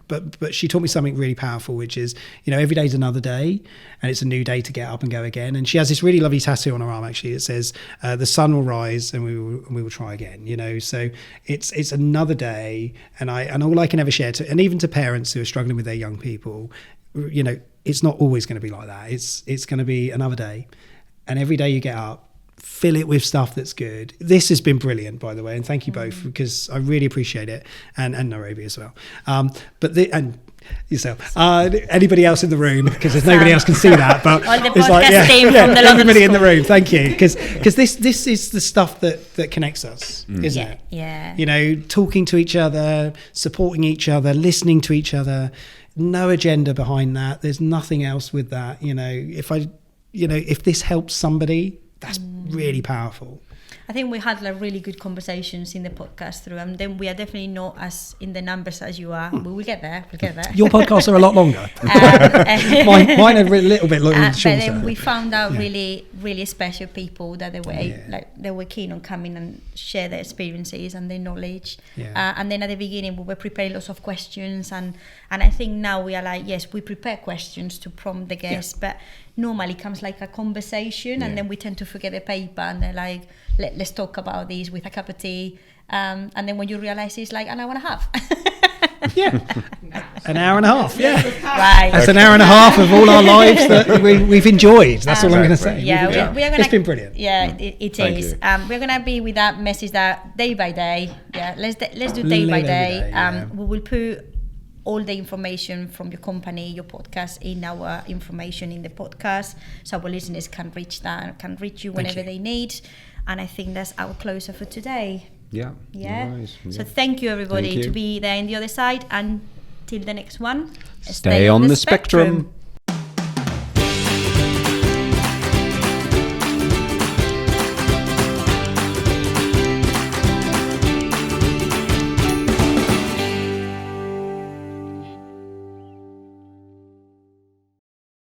but she taught me something really powerful, which is, you know, every day's another day, and it's a new day to get up and go again. And she has this really lovely tattoo on her arm, actually. It says, the sun will rise and we will try again, you know. So it's another day, and all I can ever share to, and even to parents who are struggling with their young people, you know, it's not always going to be like that. It's going to be another day. And every day you get up, fill it with stuff that's good. This has been brilliant, by the way, and thank you both, because I really appreciate it, and Nairobi as well. And yourself, anybody else in the room, because there's nobody else can see that. But all the it's podcast team from the everybody in the school. room. Thank you, because this is the stuff that connects us, isn't it? Yeah. You know, talking to each other, supporting each other, listening to each other. No agenda behind that. There's nothing else with that. You know, if this helps somebody, that's really powerful. I think we had like really good conversations in the podcast through, and then we are definitely not as in the numbers as you are. But we'll get there. Your podcasts are a lot longer. Mine are a little bit shorter. But then we found out really, really special people that they were keen on coming and share their experiences and their knowledge. Yeah. And then at the beginning we were preparing lots of questions, and I think now we are like, yes, we prepare questions to prompt the guests, but normally it comes like a conversation, and then we tend to forget the paper, and they're like, let's talk about this with a cup of tea, and then when you realize it's like an hour and a half. An hour and a half. Yeah, right. That's an hour and a half of all our lives that we've enjoyed. That's all I'm going to say. Yeah, we are gonna, it's been brilliant. Yeah, it is. We're gonna be with that message that day by day. Yeah, let's do day by day. We will put all the information from your company, your podcast, in our information in the podcast, so our listeners can reach you whenever they need. And I think that's our closer for today. Yeah. Nice. So thank you, everybody, to be there on the other side. And till the next one, stay on the spectrum.